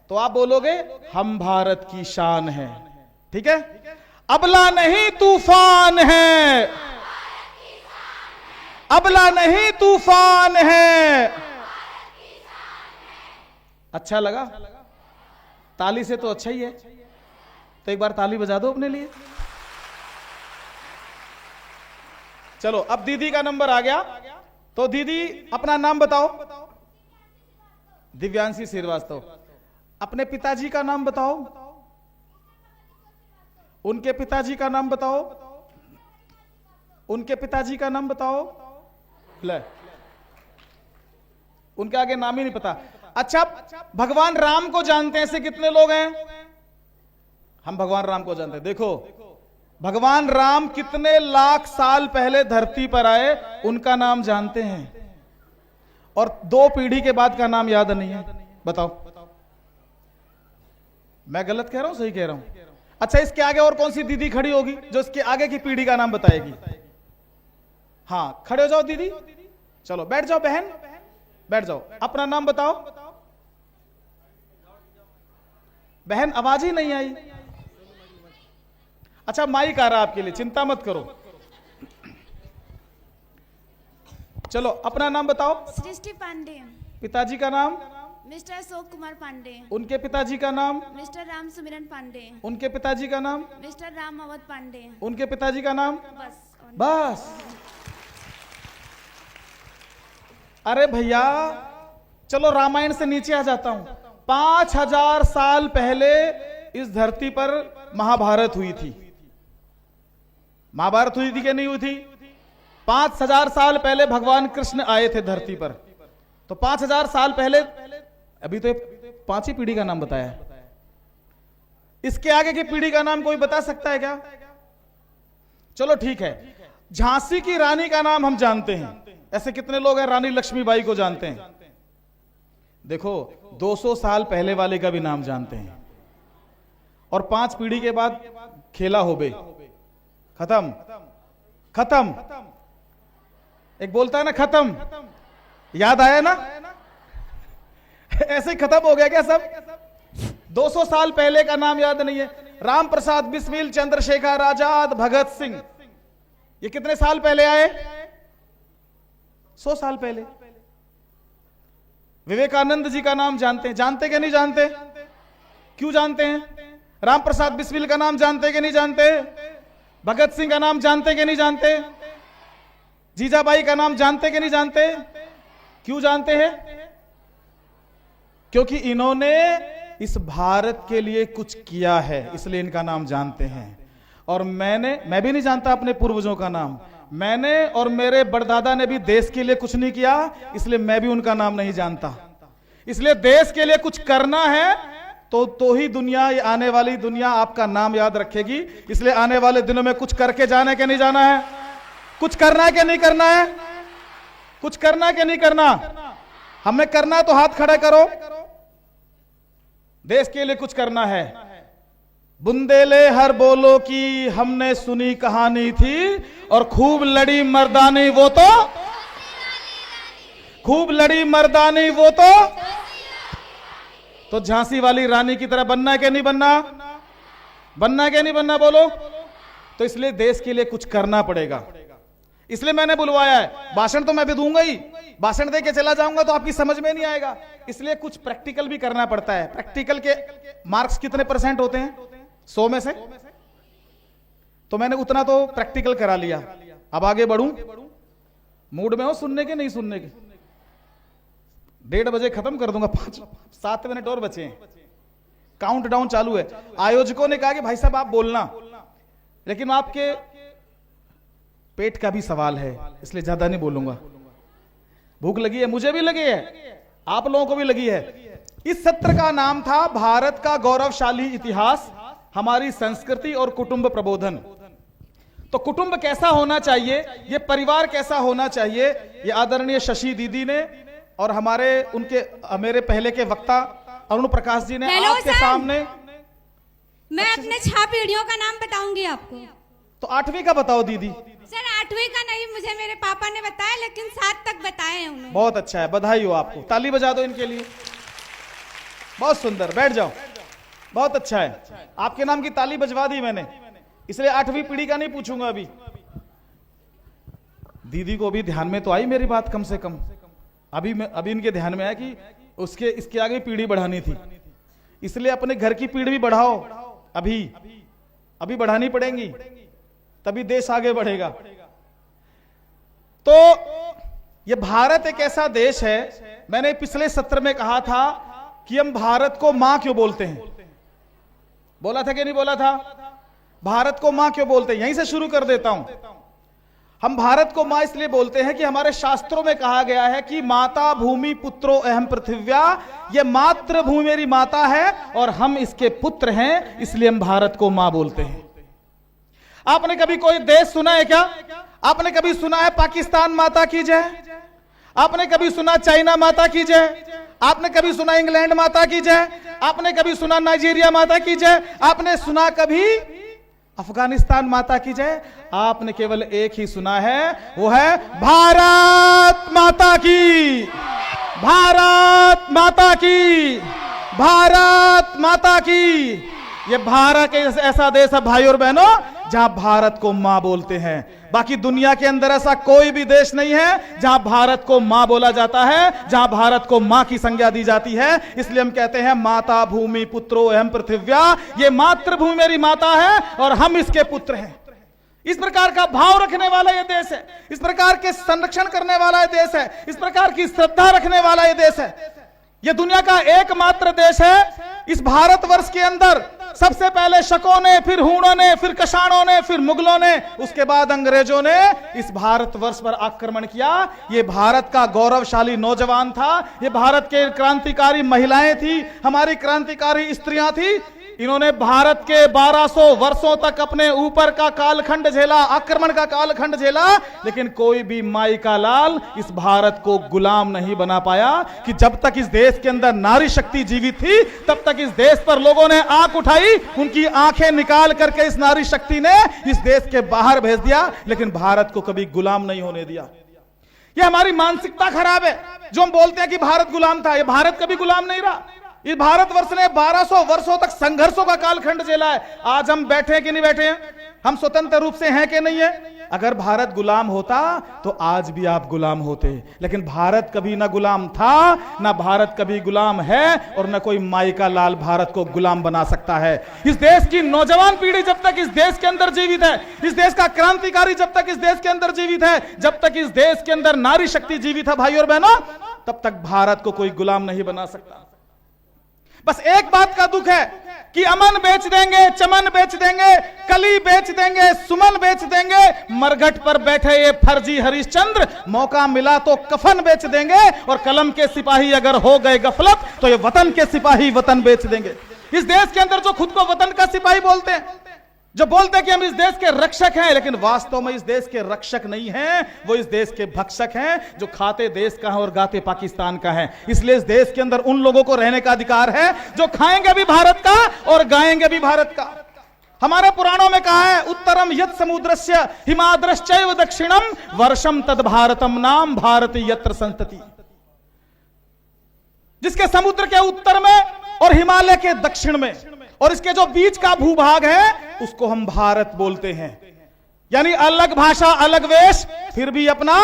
तो आप बोलोगे हम भारत की शान है, ठीक है। अबला नहीं तूफान है, अबला नहीं तूफान है। अच्छा लगा? ताली से तो अच्छा ही है, तो एक बार ताली बजा दो अपने लिए। चलो अब दीदी का नंबर आ गया, तो दीदी अपना नाम बताओ। दिव्यांशी श्रीवास्तव। अपने पिताजी का नाम बताओ। उनके पिताजी का नाम बताओ। उनके पिताजी का नाम बताओ। ले, उनके आगे नाम ही नहीं पता। अच्छा, भगवान राम को जानते हैं ऐसे कितने लोग हैं? हम भगवान राम को जानते हैं। देखो भगवान राम कितने लाख साल पहले धरती पर आए, उनका नाम जानते हैं, और 2 पीढ़ी के बाद का नाम याद नहीं है। बताओ मैं गलत कह रहा हूं, सही कह रहा हूं? अच्छा, इसके आगे और कौन सी दीदी खड़ी होगी जो इसके आगे की पीढ़ी का नाम बताएगी? हाँ, खड़े हो जाओ दीदी, चलो बैठ जाओ बहन, बैठ जाओ। अपना नाम बताओ। बहन आवाज ही नहीं आई। अच्छा, माइक आ रहा आपके लिए, चिंता मत करो। चलो अपना नाम बताओ। सृष्टि पांडे। पिताजी का नाम? मिस्टर अशोक कुमार पांडे। उनके पिताजी का नाम? मिस्टर राम सुमिरन पांडे। उनके पिताजी का नाम? मिस्टर राम अवध पांडे। उनके पिताजी का नाम? बस। अरे भैया चलो रामायण से नीचे आ जाता हूं। 5000 साल पहले इस धरती पर महाभारत हुई थी। महाभारत हुई थी कि नहीं हुई थी? 5000 साल पहले भगवान कृष्ण आए थे धरती पर। तो 5000 साल पहले, अभी तो 5 ही पीढ़ी का नाम बताया, इसके आगे की पीढ़ी का नाम कोई बता सकता है क्या? चलो ठीक है, झांसी की रानी का नाम हम जानते हैं। ऐसे कितने लोग हैं रानी लक्ष्मीबाई को जानते हैं? देखो 200 साल पहले वाले का भी नाम जानते हैं, और 5 पीढ़ी के बाद खेला हो बे, खत्म खत्म। एक बोलता है ना खत्म, याद आया ना? ऐसे ही खत्म हो गया क्या सब? 200 साल पहले का नाम याद नहीं है। राम प्रसाद बिस्मिल, चंद्रशेखर आजाद, भगत सिंह, ये कितने साल पहले आए? 100 साल पहले। विवेकानंद जी का नाम जानते हैं? जानते कि नहीं जानते? क्यों जानते हैं? राम प्रसाद बिस्मिल का नाम जानते कि नहीं जानते? भगत सिंह का नाम जानते कि नहीं जानते? जीजाबाई का नाम जानते कि नहीं जानते? क्यों जानते हैं? क्योंकि इन्होंने इस भारत के लिए कुछ किया है, इसलिए इनका नाम जानते हैं। और मैं भी नहीं जानता अपने पूर्वजों का नाम। मैंने और मेरे बड़दादा ने भी देश के लिए कुछ नहीं किया, इसलिए मैं भी उनका नाम नहीं जानता। इसलिए देश के लिए कुछ करना है तो ही दुनिया, ये आने वाली दुनिया आपका नाम याद रखेगी। इसलिए आने वाले दिनों में कुछ करके जाना है कि नहीं जाना है? कुछ करना है कि नहीं करना है? कुछ करना है कि नहीं करना? हमें करना है तो हाथ खड़े करो। देश के लिए कुछ करना है। बुंदेले हर बोलो की हमने सुनी कहानी थी, और खूब लड़ी मर्दानी वो तो, खूब लड़ी मर्दानी वो तो, तो झांसी वाली रानी की तरह बनना है कि नहीं बनना, बनना है कि नहीं बनना, बोलो। तो इसलिए देश के लिए कुछ करना पड़ेगा, इसलिए मैंने बुलवाया है। भाषण तो मैं भी दूंगा ही, भाषण दे के चला जाऊंगा तो आपकी समझ में नहीं आएगा, इसलिए कुछ प्रैक्टिकल भी करना पड़ता है। प्रैक्टिकल के मार्क्स कितने % होते हैं 100 में से? तो मैंने उतना तो प्रैक्टिकल करा लिया। अब आगे बढ़ूं, मूड में हो सुनने के नहीं सुनने के? 1:30 बजे खत्म कर दूंगा, 7 मिनट और बचे हैं, काउंटडाउन चालू है। आयोजकों ने कहा कि भाई साहब आप बोलना, लेकिन आपके पेट का भी सवाल है, इसलिए ज्यादा नहीं बोलूंगा। भूख लगी है, मुझे भी लगी है, आप लोगों को भी लगी है। इस सत्र का नाम था भारत का गौरवशाली इतिहास, हमारी संस्कृति और कुटुंब प्रबोधन। तो कुटुंब कैसा होना चाहिए, ये परिवार कैसा होना चाहिए, ये आदरणीय शशि दीदी ने और हमारे मेरे पहले के वक्ता अरुण प्रकाश जी ने आपके सामने। मैं अपने 6 पीढ़ियों का नाम बताऊंगी आपको। तो 8वीं का बताओ दीदी। सर 8वीं का नहीं, मुझे मेरे पापा ने बताया, लेकिन 7 तक बताए हैं उन्होंने। बहुत अच्छा है, बधाई हो आपको, ताली बजा दो इनके लिए। बहुत सुंदर, बैठ जाओ, बहुत अच्छा है। आपके नाम की ताली बजवा दी मैंने, इसलिए 8वीं पीढ़ी का नहीं पूछूंगा अभी। दीदी को भी ध्यान में तो आई मेरी बात, कम से कम अभी इनके ध्यान में आया कि इसके आगे पीढ़ी बढ़ानी थी, इसलिए अपने घर की पीढ़ी भी बढ़ाओ, अभी बढ़ानी पड़ेगी, तभी देश आगे बढ़ेगा। तो ये भारत एक ऐसा देश है, मैंने पिछले सत्र में कहा था कि हम भारत को मां क्यों बोलते हैं, बोला था कि नहीं बोला था? भारत को मां क्यों बोलते हैं, यहीं से शुरू कर देता हूं। हम भारत को मां इसलिए बोलते हैं कि हमारे शास्त्रों में कहा गया है कि माता भूमि पुत्रो अहम पृथिव्या, ये मातृभूमि मेरी माता है और हम इसके पुत्र हैं, इसलिए हम भारत को मां बोलते हैं। आपने कभी कोई देश सुना है क्या? आपने कभी सुना है पाकिस्तान माता की जय? आपने कभी सुना चाइना माता की जय? आपने कभी सुना इंग्लैंड माता की जय? आपने कभी सुना नाइजीरिया माता की जय? आपने सुना कभी अफगानिस्तान माता की जय? आपने केवल एक ही सुना है, वो है भारत माता की, भारत माता की, भारत माता की। ये भारत एक ऐसा देश है भाई और बहनों जहां भारत को मां बोलते हैं। बाकी दुनिया के अंदर ऐसा कोई भी देश नहीं है जहां भारत को मां बोला जाता है, जहां भारत को मां की संज्ञा दी जाती है। इसलिए हम कहते हैं माता भूमि पुत्रो अहम पृथिव्या, ये मातृभूमि मेरी माता है और हम इसके पुत्र हैं। इस प्रकार का भाव रखने वाला ये देश है, इस प्रकार के संरक्षण करने वाला ये देश है, इस प्रकार की श्रद्धा रखने वाला ये देश है। यह दुनिया का एकमात्र देश है, इस भारतवर्ष के अंदर सबसे पहले शकों ने, फिर हूणों ने, फिर कषाणों ने, फिर मुगलों ने, उसके बाद अंग्रेजों ने इस भारतवर्ष पर आक्रमण किया। ये भारत का गौरवशाली नौजवान था, ये भारत के क्रांतिकारी महिलाएं थी, हमारी क्रांतिकारी स्त्रियां थी। इन्होंने भारत के 1200 वर्षों तक अपने ऊपर का कालखंड झेला, आक्रमण का कालखंड झेला, लेकिन कोई भी माई का लाल इस भारत को गुलाम नहीं बना पाया। कि जब तक इस देश के अंदर नारी शक्ति जीवित थी, तब तक इस देश पर लोगों ने आंख उठाई, उनकी आंखें निकाल करके इस नारी शक्ति ने इस देश के बाहर भेज दिया, लेकिन भारत को कभी गुलाम नहीं होने दिया। ये हमारी मानसिकता खराब है जो हम बोलते हैं कि भारत गुलाम था। ये भारत कभी गुलाम नहीं रहा। इस भारतवर्ष ने 1200 वर्षों तक संघर्षों का कालखंड झेला है। आज हम बैठे हैं कि नहीं बैठे हैं? हम स्वतंत्र रूप से हैं कि नहीं है? अगर भारत गुलाम होता तो आज भी आप गुलाम होते, लेकिन भारत कभी ना गुलाम था, ना भारत कभी गुलाम है, और ना कोई माई का लाल भारत को गुलाम बना सकता है। इस देश की नौजवान पीढ़ी जब तक इस देश के अंदर जीवित है, इस देश का क्रांतिकारी जब तक इस देश के अंदर जीवित है, जब तक इस देश के अंदर नारी शक्ति जीवित है भाई और बहनों, तब तक भारत को कोई गुलाम नहीं बना सकता। बस एक बात का दुख है कि अमन बेच देंगे, चमन बेच देंगे, कली बेच देंगे, सुमन बेच देंगे, मरघट पर बैठे ये फर्जी हरिश्चंद्र मौका मिला तो कफन बेच देंगे, और कलम के सिपाही अगर हो गए गफलत तो ये वतन के सिपाही वतन बेच देंगे। इस देश के अंदर जो खुद को वतन का सिपाही बोलते हैं, जो बोलते हैं कि हम इस देश के रक्षक हैं, लेकिन वास्तव में इस देश के रक्षक नहीं हैं, वो इस देश के भक्षक हैं, जो खाते देश का है और गाते पाकिस्तान का है। इसलिए इस देश के अंदर उन लोगों को रहने का अधिकार है जो खाएंगे भी भारत का और गाएंगे भी भारत का। हमारे पुराणों में कहा है, उत्तरम यत् समुद्रस्य हिमाद्रश्चैव दक्षिणम वर्षम तद भारतम नाम भारती यत्र संतति। जिसके समुद्र के उत्तर में और हिमालय के दक्षिण में, और इसके जो बीच का भूभाग है उसको हम भारत बोलते हैं। यानी अलग भाषा अलग वेश, फिर भी अपना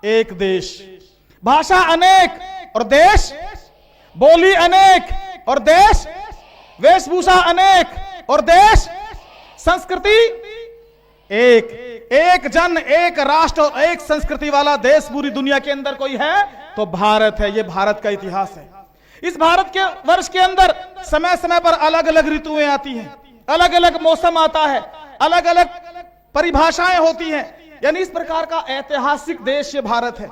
एक देश। भाषा अनेक और देश, बोली अनेक और देश, वेशभूषा अनेक और देश, संस्कृति एक। एक जन, एक राष्ट्र और एक संस्कृति वाला देश पूरी दुनिया के अंदर कोई है तो भारत है। यह भारत का इतिहास है। इस भारत के वर्ष के अंदर समय समय पर अलग अलग ऋतुएं आती हैं, अलग अलग मौसम आता है, अलग अलग परिभाषाएं होती हैं। यानी इस प्रकार का ऐतिहासिक देश ये भारत है।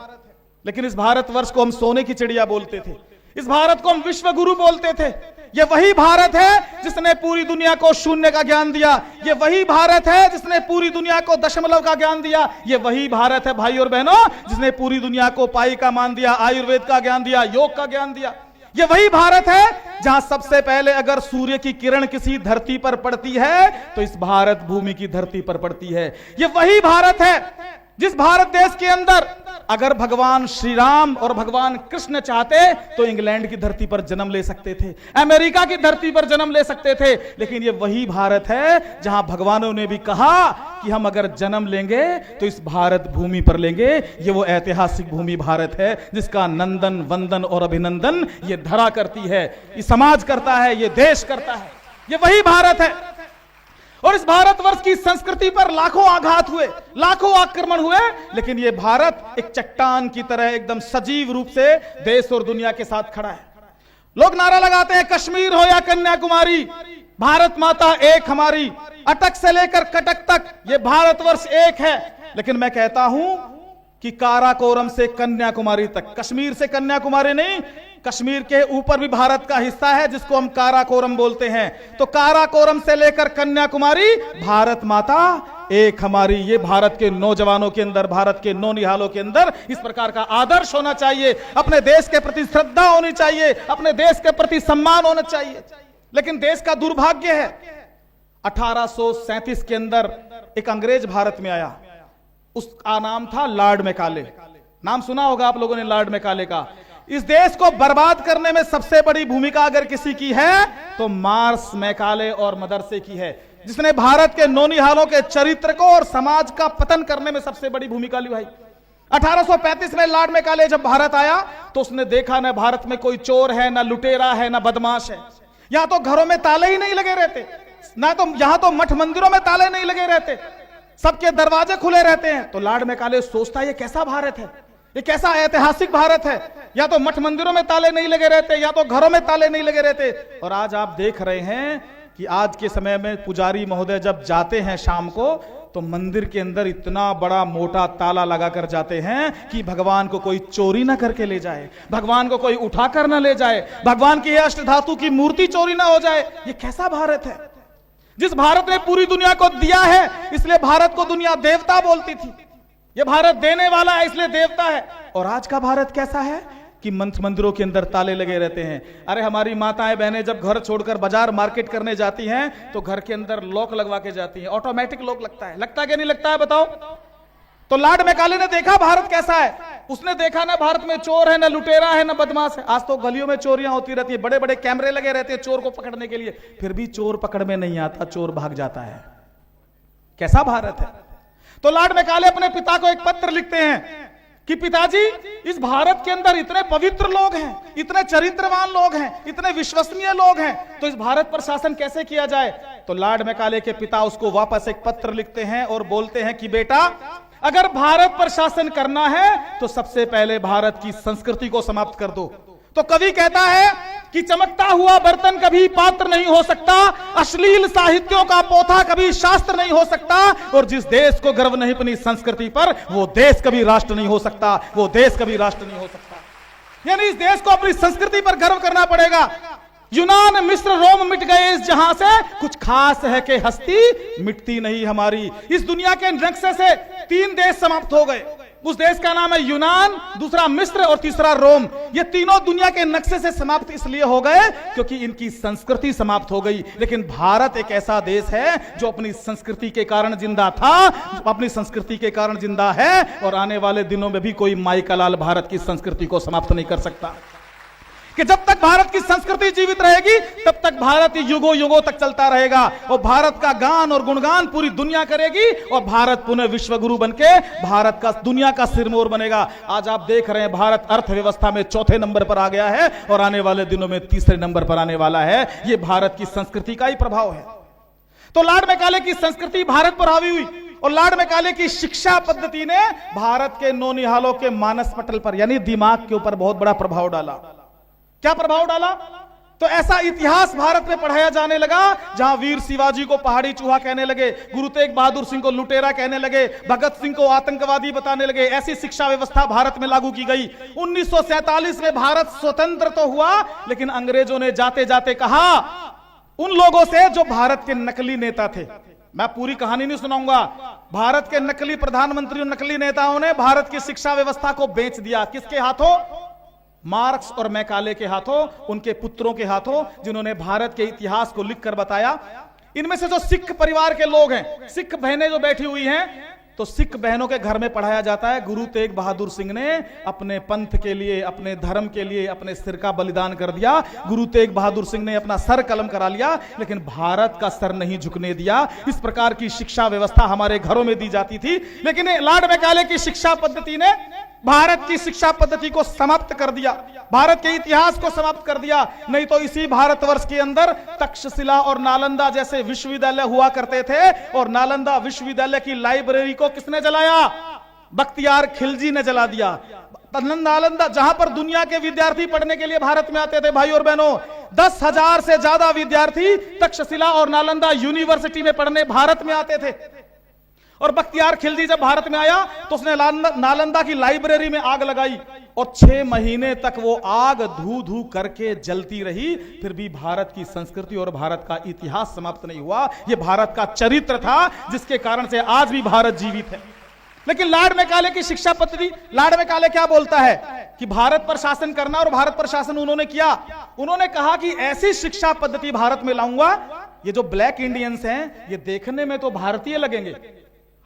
लेकिन इस भारतवर्ष को हम सोने की चिड़िया बोलते थे, इस भारत को हम विश्व गुरु बोलते थे। ये वही भारत है जिसने पूरी दुनिया को शून्य का ज्ञान दिया। ये वही भारत है जिसने पूरी दुनिया को दशमलव का ज्ञान दिया। ये वही भारत है भाई और बहनों जिसने पूरी दुनिया को पाई का मान दिया, आयुर्वेद का ज्ञान दिया, योग का ज्ञान दिया। ये वही भारत है जहां सबसे पहले अगर सूर्य की किरण किसी धरती पर पड़ती है तो इस भारत भूमि की धरती पर पड़ती है। ये वही भारत है जिस भारत देश के अंदर अगर भगवान श्री राम और भगवान कृष्ण चाहते तो इंग्लैंड की धरती पर जन्म ले सकते थे, अमेरिका की धरती पर जन्म ले सकते थे। लेकिन ये वही भारत है जहां भगवानों ने भी कहा कि हम अगर जन्म लेंगे तो इस भारत भूमि पर लेंगे। ये वो ऐतिहासिक भूमि भारत है जिसका नंदन वंदन और अभिनंदन ये धरा करती है, ये समाज करता है, ये देश करता है। ये वही भारत है। और इस भारतवर्ष की संस्कृति पर लाखों आघात हुए, लाखों आक्रमण हुए, लेकिन यह भारत एक चट्टान की तरह एकदम सजीव रूप से देश और दुनिया के साथ खड़ा है। लोग नारा लगाते हैं कश्मीर हो या कन्याकुमारी, भारत माता एक हमारी, अटक से लेकर कटक तक ये भारतवर्ष एक है। लेकिन मैं कहता हूं कि काराकोरम से कन्याकुमारी तक, कश्मीर से कन्याकुमारी नहीं, कश्मीर के ऊपर भी भारत का हिस्सा है जिसको हम काराकोरम बोलते हैं। तो काराकोरम से लेकर कन्याकुमारी भारत माता एक हमारी। ये भारत के नौजवानों के अंदर, भारत के नौनिहालों के अंदर इस प्रकार का आदर्श होना चाहिए। अपने देश के प्रति श्रद्धा होनी चाहिए, अपने देश के प्रति सम्मान होना चाहिए। लेकिन देश का दुर्भाग्य है 1837 के अंदर एक अंग्रेज भारत में आया, उसका नाम था लॉर्ड मैकाले। नाम सुना होगा आप लोगों ने लॉर्ड मैकाले का। इस देश को बर्बाद करने में सबसे बड़ी भूमिका अगर किसी की है तो मार्स, मैकाले और मदरसे की है, जिसने भारत के नौनिहालों के चरित्र को और समाज का पतन करने में सबसे बड़ी भूमिका निभाई। 1835 में लॉर्ड मैकाले जब भारत आया तो उसने देखा ना भारत में कोई चोर है, ना लुटेरा है, ना बदमाश है। यहां तो घरों में ताले ही नहीं लगे रहते, ना तो यहां तो मठ मंदिरों में ताले नहीं लगे रहते, सबके दरवाजे खुले रहते हैं। तो लॉर्ड मैकाले सोचता है ये कैसा भारत है, ये कैसा ऐतिहासिक भारत है। या तो मठ मंदिरों में ताले नहीं लगे रहते, या तो घरों में ताले नहीं लगे रहते। और आज आप देख रहे हैं कि आज के समय में पुजारी महोदय जब जाते हैं शाम को तो मंदिर के अंदर इतना बड़ा मोटा ताला लगा कर जाते हैं कि भगवान को कोई चोरी ना करके ले जाए, भगवान को कोई उठा कर ना ले जाए, भगवान की अष्ट धातु की मूर्ति चोरी ना हो जाए। ये कैसा भारत है जिस भारत ने पूरी दुनिया को दिया है, इसलिए भारत को दुनिया देवता बोलती थी। ये भारत देने वाला है इसलिए देवता है। और आज का भारत कैसा है कि मंदिरों के अंदर ताले लगे रहते हैं। अरे हमारी माताएं बहनें जब घर छोड़कर बाजार मार्केट करने जाती हैं तो घर के अंदर लॉक लगवा के जाती हैं, ऑटोमेटिक लॉक लगता है। लगता है कि नहीं लगता है बताओ? तो लॉर्ड मैकाले ने देखा भारत कैसा है, उसने देखा ना भारत में चोर है, ना लुटेरा है, ना बदमाश है। आज तो गलियों में चोरियां होती रहती है, बड़े बड़े कैमरे लगे रहते हैं चोर को पकड़ने के लिए, फिर भी चोर पकड़ में नहीं आता, चोर भाग जाता है। कैसा भारत है? तो लॉर्ड मैकाले अपने पिता को एक पत्र लिखते हैं कि पिताजी, इस भारत के अंदर इतने पवित्र लोग हैं, इतने चरित्रवान लोग हैं, इतने विश्वसनीय लोग हैं, तो इस भारत पर शासन कैसे किया जाए? तो लॉर्ड मैकाले के पिता उसको वापस एक पत्र लिखते हैं और बोलते हैं कि बेटा, अगर भारत पर शासन करना है तो सबसे पहले भारत की संस्कृति को समाप्त कर दो। तो कवि कहता है कि चमकता हुआ बर्तन कभी पात्र नहीं हो सकता, अश्लील साहित्यों का पोथा कभी शास्त्र नहीं हो सकता, और जिस देश को गर्व नहीं अपनी संस्कृति पर, वो देश कभी राष्ट्र नहीं हो सकता, वो देश कभी राष्ट्र नहीं हो सकता। यानी इस देश को अपनी संस्कृति पर गर्व करना पड़ेगा। यूनान, मिस्र, रोम मिट गए इस जहां से, कुछ खास है कि हस्ती मिटती नहीं हमारी। इस दुनिया के नक्शे से 3 देश समाप्त हो गए। उस देश का नाम है यूनान, दूसरा मिस्र और तीसरा रोम। ये तीनों दुनिया के नक्शे से समाप्त इसलिए हो गए क्योंकि इनकी संस्कृति समाप्त हो गई। लेकिन भारत एक ऐसा देश है जो अपनी संस्कृति के कारण जिंदा था, अपनी संस्कृति के कारण जिंदा है, और आने वाले दिनों में भी कोई माई का लाल भारत की संस्कृति को समाप्त नहीं कर सकता। कि जब तक भारत की संस्कृति जीवित रहेगी तब तक भारत युगों युगों तक चलता रहेगा और भारत का गान और गुणगान पूरी दुनिया करेगी और भारत पुनः विश्वगुरु बनके भारत का दुनिया का सिरमौर बनेगा। आज आप देख रहे हैं भारत अर्थव्यवस्था में चौथे नंबर पर आ गया है और आने वाले दिनों में तीसरे नंबर पर आने वाला है। यह भारत की संस्कृति का ही प्रभाव है। तो लॉर्ड मैकाले की संस्कृति भारत पर हावी हुई और लॉर्ड मैकाले की शिक्षा पद्धति ने भारत के नौनिहालों के मानस पटल पर यानी दिमाग के ऊपर बहुत बड़ा प्रभाव डाला। क्या प्रभाव डाला? तो ऐसा इतिहास भारत में पढ़ाया जाने लगा जहां वीर शिवाजी को पहाड़ी चूहा कहने लगे, गुरु तेग बहादुर सिंह को लुटेरा कहने लगे, भगत सिंह को आतंकवादी बताने लगे। ऐसी शिक्षा व्यवस्था भारत में लागू की गई। 1947 में भारत स्वतंत्र तो हुआ, लेकिन अंग्रेजों ने जाते जाते कहा उन लोगों से जो भारत के नकली नेता थे, मैं पूरी कहानी नहीं सुनाऊंगा, भारत के नकली प्रधानमंत्री और नकली नेताओं ने भारत की शिक्षा व्यवस्था को बेच दिया। किसके हाथों? मार्क्स और मैकाले के हाथों, उनके पुत्रों के हाथों, जिन्होंने भारत के इतिहास को लिखकर बताया। इनमें से जो सिख परिवार के लोग हैं, सिख बहनें जो बैठी हुई हैं, तो सिख बहनों के घर में पढ़ाया जाता है गुरु तेग बहादुर सिंह ने अपने पंथ के लिए, अपने धर्म के लिए अपने सिर का बलिदान कर दिया। गुरु तेग बहादुर सिंह ने अपना सर कलम करा लिया, लेकिन भारत का सर नहीं झुकने दिया। इस प्रकार की शिक्षा व्यवस्था हमारे घरों में दी जाती थी, लेकिन लॉर्ड मैकाले की शिक्षा पद्धति ने भारत की शिक्षा पद्धति को समाप्त कर दिया, भारत के इतिहास को समाप्त कर दिया। नहीं तो इसी भारतवर्ष के अंदर तक्षशिला और नालंदा जैसे विश्वविद्यालय हुआ करते थे और नालंदा विश्वविद्यालय की लाइब्रेरी को किसने जलाया? बख्तियार खिलजी ने जला दिया। नालंदा जहां पर दुनिया के विद्यार्थी पढ़ने के लिए भारत में आते थे, भाई और बहनों, 10,000 से ज्यादा विद्यार्थी तक्षशिला और नालंदा यूनिवर्सिटी में पढ़ने भारत में आते थे। और बख्तियार खिलजी जब भारत में आया तो उसने नालंदा की लाइब्रेरी में आग लगाई और 6 महीने तक वो आग धू धू करके जलती रही, फिर भी भारत की संस्कृति और भारत का इतिहास समाप्त नहीं हुआ। यह भारत का चरित्र था जिसके कारण से आज भी भारत जीवित है। लेकिन लॉर्ड मैकाले की शिक्षा पद्धति, लॉर्ड मैकाले क्या बोलता है कि भारत पर शासन करना, और भारत पर शासन उन्होंने किया। उन्होंने कहा कि ऐसी शिक्षा पद्धति भारत में लाऊंगा, ये जो ब्लैक इंडियंस हैं ये देखने में तो भारतीय लगेंगे,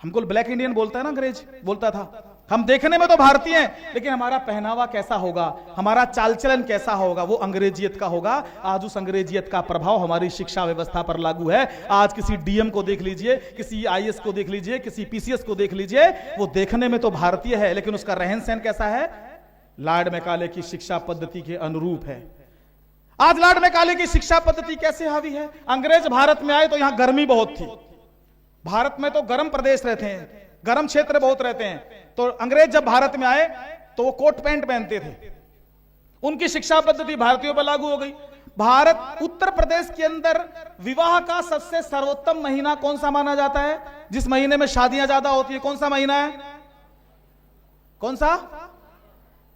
हमको ब्लैक इंडियन बोलता है ना, अंग्रेज बोलता था, हम देखने में तो भारतीय हैं, लेकिन हमारा पहनावा कैसा होगा, हमारा चाल चलन कैसा होगा, वो अंग्रेजियत का होगा। आज उस अंग्रेजियत का प्रभाव हमारी शिक्षा व्यवस्था पर लागू है। आज किसी डीएम को देख लीजिए, किसी आईएएस को देख लीजिए, किसी पीसीएस को देख लीजिए, वो देखने में तो भारतीय है, लेकिन उसका रहन सहन कैसा है? लॉर्ड मैकाले की शिक्षा पद्धति के अनुरूप है। आज लॉर्ड मैकाले की शिक्षा पद्धति कैसे हावी है? अंग्रेज भारत में आए तो यहां गर्मी बहुत थी, भारत में तो गर्म प्रदेश रहते हैं, गर्म क्षेत्र बहुत रहते हैं, तो अंग्रेज जब भारत में आए तो वो कोट पैंट पहनते थे। उनकी शिक्षा पद्धति भारतीयों पर लागू हो गई। भारत, उत्तर प्रदेश के अंदर विवाह का सबसे सर्वोत्तम महीना कौन सा माना जाता है? जिस महीने में शादियां ज्यादा होती है, कौन सा महीना है? कौन सा?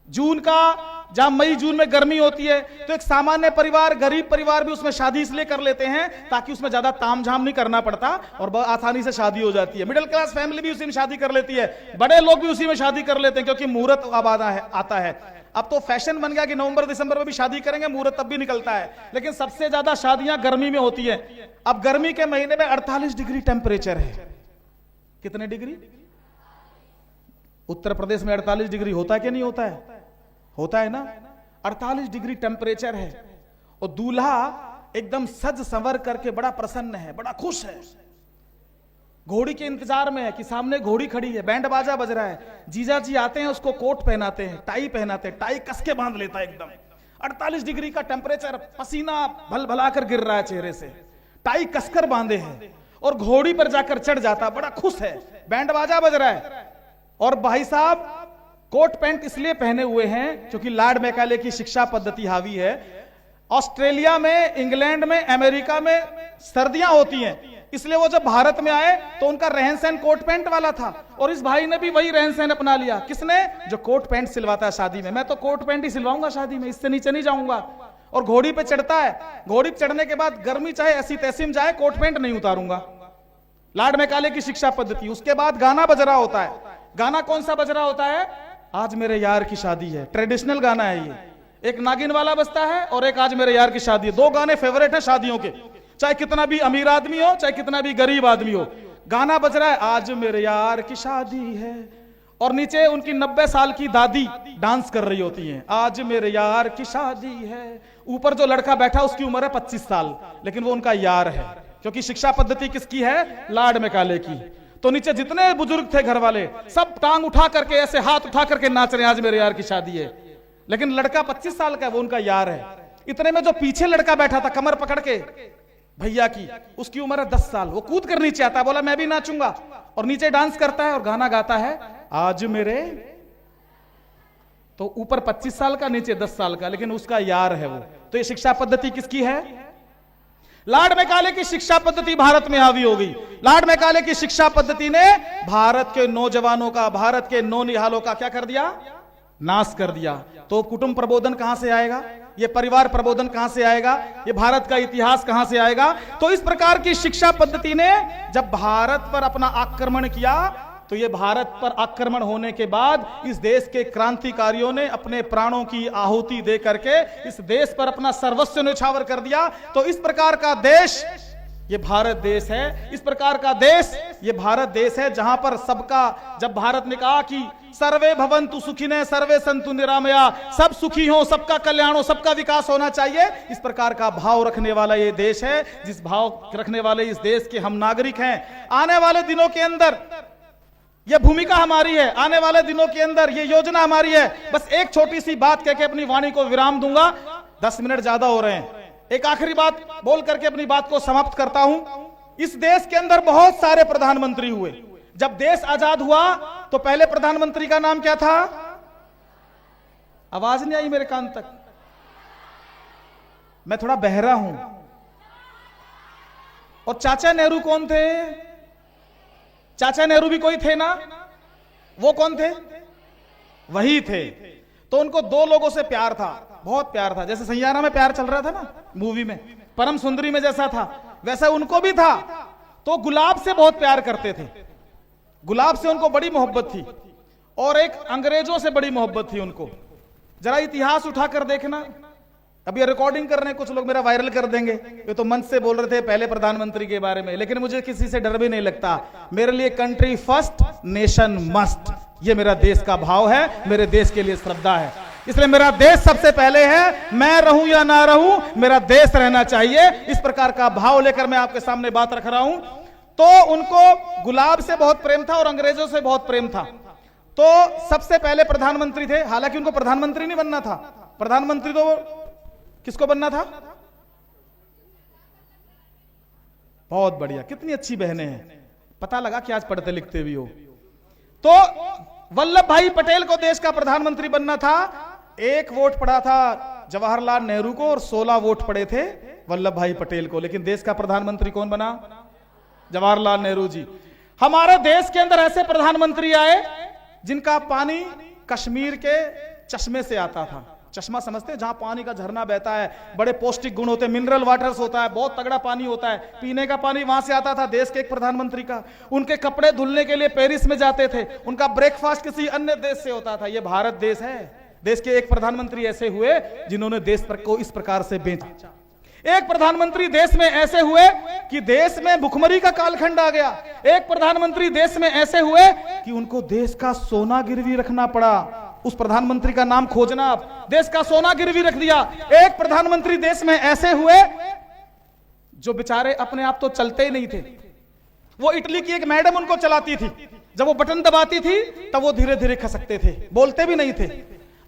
जून का। जहां मई जून में गर्मी होती है तो एक सामान्य परिवार, गरीब परिवार भी उसमें शादी इसलिए कर लेते हैं ताकि उसमें ज्यादा तामझाम नहीं करना पड़ता और बहुत आसानी से शादी हो जाती है। मिडिल क्लास फैमिली भी उसी में शादी कर लेती है, बड़े लोग भी उसी में शादी कर लेते हैं क्योंकि मुहूर्त अब आता है। अब तो फैशन बन गया कि नवंबर दिसंबर में भी शादी करेंगे, मुहूर्त तब भी निकलता है, लेकिन सबसे ज्यादा शादियां गर्मी में होती है। अब गर्मी के महीने में 48 डिग्री टेम्परेचर है। कितने डिग्री? उत्तर प्रदेश में 48 डिग्री होता है कि नहीं होता है? होता है ना। 48 डिग्री टेम्परेचर है और दूल्हा एकदम सज संवर करके बड़ा प्रसन्न है, बड़ा खुश है, घोड़ी के इंतजार में है कि सामने घोड़ी खड़ी है, बैंड बाजा बज रहा है, जीजा जी आते हैं, उसको कोट पहनाते हैं, टाई पहनाते हैं, टाई कस के बांध लेता है एकदम। 48 डिग्री का टेम्परेचर, पसीना भल भला कर गिर रहा है चेहरे से, टाई कसकर बांधे हैं और घोड़ी पर जाकर चढ़ जाता, बड़ा खुश है, बैंड बाजा बज रहा है। और भाई साहब कोट पैंट इसलिए पहने हुए हैं क्योंकि लॉर्ड मैकाले की शिक्षा पद्धति हावी है। ऑस्ट्रेलिया में, इंग्लैंड में, अमेरिका में सर्दियां होती हैं, इसलिए वो जब भारत में आए तो उनका रहन सहन कोट पैंट वाला था और इस भाई ने भी वही रहन सहन अपना लिया। किसने? जो कोट पैंट सिलवाता है शादी में। मैं तो कोट पैंट ही सिलवाऊंगा शादी में, इससे नीचे नहीं जाऊंगा। और घोड़ी पे चढ़ता है, घोड़ी पे चढ़ने के बाद गर्मी चाहे ऐसी तैसी में जाए, कोट पैंट नहीं उतारूंगा। लॉर्ड मैकाले की शिक्षा पद्धति। उसके बाद गाना बज रहा होता है। गाना कौन सा बज रहा होता है? आज मेरे यार की शादी है, ट्रेडिशनल गाना है ये। एक नागिन वाला बजता है और एक आज मेरे यार की शादी है। 2 गाने फेवरेट है शादियों के, चाहे कितना भी अमीर आदमी हो, चाहे कितना भी गरीब आदमी हो, गाना बज रहा है, आज मेरे यार की शादी है और नीचे उनकी 90 साल की दादी डांस कर रही होती हैं, आज मेरे यार की शादी है। ऊपर जो लड़का बैठा उसकी उम्र है 25 साल, लेकिन वो उनका यार है, क्योंकि शिक्षा पद्धति किसकी है? लाड मेकाले की। तो नीचे जितने बुजुर्ग थे घर वाले सब टांग उठा करके, ऐसे हाथ उठा करके नाच रहे हैं, आज मेरे यार की शादी है। लेकिन लड़का 25 साल का है, वो उनका यार है। इतने में जो पीछे लड़का बैठा था कमर पकड़ के भैया की, उसकी उम्र है 10 साल। वो कूद कर नीचे आता है, बोला मैं भी नाचूंगा, और नीचे डांस करता है और गाना गाता है, आज मेरे। तो ऊपर 25 साल का, नीचे 10 साल का, लेकिन उसका यार है वो। तो ये शिक्षा पद्धति किसकी है? लॉर्ड मैकाले की शिक्षा पद्धति भारत में हावी हो गई। लॉर्ड मैकाले की शिक्षा पद्धति ने भारत के नौजवानों का, भारत के नौनिहालों का क्या कर दिया? नाश कर दिया। तो कुटुंब प्रबोधन कहां से आएगा? ये परिवार प्रबोधन कहां से आएगा? ये भारत का इतिहास कहां से आएगा? तो इस प्रकार की शिक्षा पद्धति ने जब भारत पर अपना आक्रमण किया, तो ये भारत पर आक्रमण होने के बाद इस देश के क्रांतिकारियों ने अपने प्राणों की आहुति दे करके इस देश पर अपना सर्वस्व न्यौछावर कर दिया। तो इस प्रकार का देश ये भारत देश है। इस प्रकार का देश ये भारत देश है, जहां पर सबका, जब भारत ने कहा कि सर्वे भवन्तु सुखिनः सर्वे सन्तु निरामया, सब सुखी हो, सबका कल्याण हो, सबका विकास होना चाहिए, इस प्रकार का भाव रखने वाला ये देश है। जिस भाव रखने वाले इस देश के हम नागरिक हैं। आने वाले दिनों के अंदर यह भूमिका हमारी है, आने वाले दिनों के अंदर ये योजना हमारी है। बस एक छोटी सी बात कहकर अपनी वाणी को विराम दूंगा, 10 मिनट ज्यादा हो रहे हैं। एक आखिरी बात बोल करके अपनी बात को समाप्त करता हूं। इस देश के अंदर बहुत सारे प्रधानमंत्री हुए। जब देश आजाद हुआ तो पहले प्रधानमंत्री का नाम क्या था? आवाज नहीं आई मेरे कान तक, मैं थोड़ा बहरा हूं। और चाचा नेहरू कौन थे? चाचा नेहरू भी कोई थे ना? वो कौन थे? वही थे। तो उनको दो लोगों से प्यार था, बहुत प्यार था। जैसे सैयारा में प्यार चल रहा था ना मूवी में, परम सुंदरी में जैसा था, वैसा उनको भी था। तो गुलाब से बहुत प्यार करते थे, गुलाब से उनको बड़ी मोहब्बत थी, और एक अंग्रेजों से बड़ी मोहब्बत थी उनको। जरा इतिहास उठाकर देखना। अभी रिकॉर्डिंग कर रहे हैं कुछ लोग, मेरा वायरल कर देंगे। ये तो मंच से बोल रहे थे पहले प्रधानमंत्री के बारे में, लेकिन मुझे किसी से डर भी नहीं लगता। मेरे लिए कंट्री फर्स्ट, नेशन मस्ट, ये मेरा देश का भाव है, मेरे देश के लिए श्रद्धा है। इसलिए मेरा देश सबसे पहले है, मैं रहूं या ना रहूं, मेरा देश रहना चाहिए। इस प्रकार का भाव लेकर मैं आपके सामने बात रख रहा हूं। तो उनको गुलाब से बहुत प्रेम था और अंग्रेजों से बहुत प्रेम था। तो सबसे पहले प्रधानमंत्री थे। हालांकि उनको प्रधानमंत्री नहीं बनना था, प्रधानमंत्री तो किसको बनना था? बहुत बढ़िया, कितनी अच्छी बहनें हैं, पता लगा कि आज पढ़ते लिखते भी हो। तो वल्लभ भाई पटेल को देश का प्रधानमंत्री बनना था। 1 वोट पड़ा था जवाहरलाल नेहरू को और 16 वोट पड़े थे वल्लभ भाई पटेल को। लेकिन देश का प्रधानमंत्री कौन बना? जवाहरलाल नेहरू जी। हमारे देश के अंदर ऐसे प्रधानमंत्री आए जिनका पानी कश्मीर के चश्मे से आता था। चश्मा समझते हैं, जहां पानी का झरना बहता है, बड़े पौष्टिक गुण होते हैं, मिनरल वाटर्स होता है, बहुत तगड़ा पानी होता है, पीने का पानी वहां से आता था देश के एक प्रधानमंत्री का। उनके कपड़े धुलने के लिए पेरिस में जाते थे, उनका ब्रेकफास्ट किसी अन्य देश से होता था। यह भारत देश है। देश के एक प्रधानमंत्री ऐसे हुए जिन्होंने देश को इस प्रकार से बेचा। एक प्रधानमंत्री देश में ऐसे हुए कि देश में भुखमरी का कालखंड आ गया। एक प्रधानमंत्री देश में ऐसे हुए कि उनको देश का सोना गिरवी रखना पड़ा। उस प्रधानमंत्री का नाम खोजना, आप देश का सोना गिरवी रख दिया। एक प्रधानमंत्री देश में ऐसे हुए जो बेचारे अपने आप तो चलते ही नहीं थे। वो इटली की एक मैडम उनको चलाती थी, जब वो बटन दबाती थी तब वो धीरे धीरे खसकते थे, बोलते भी नहीं थे।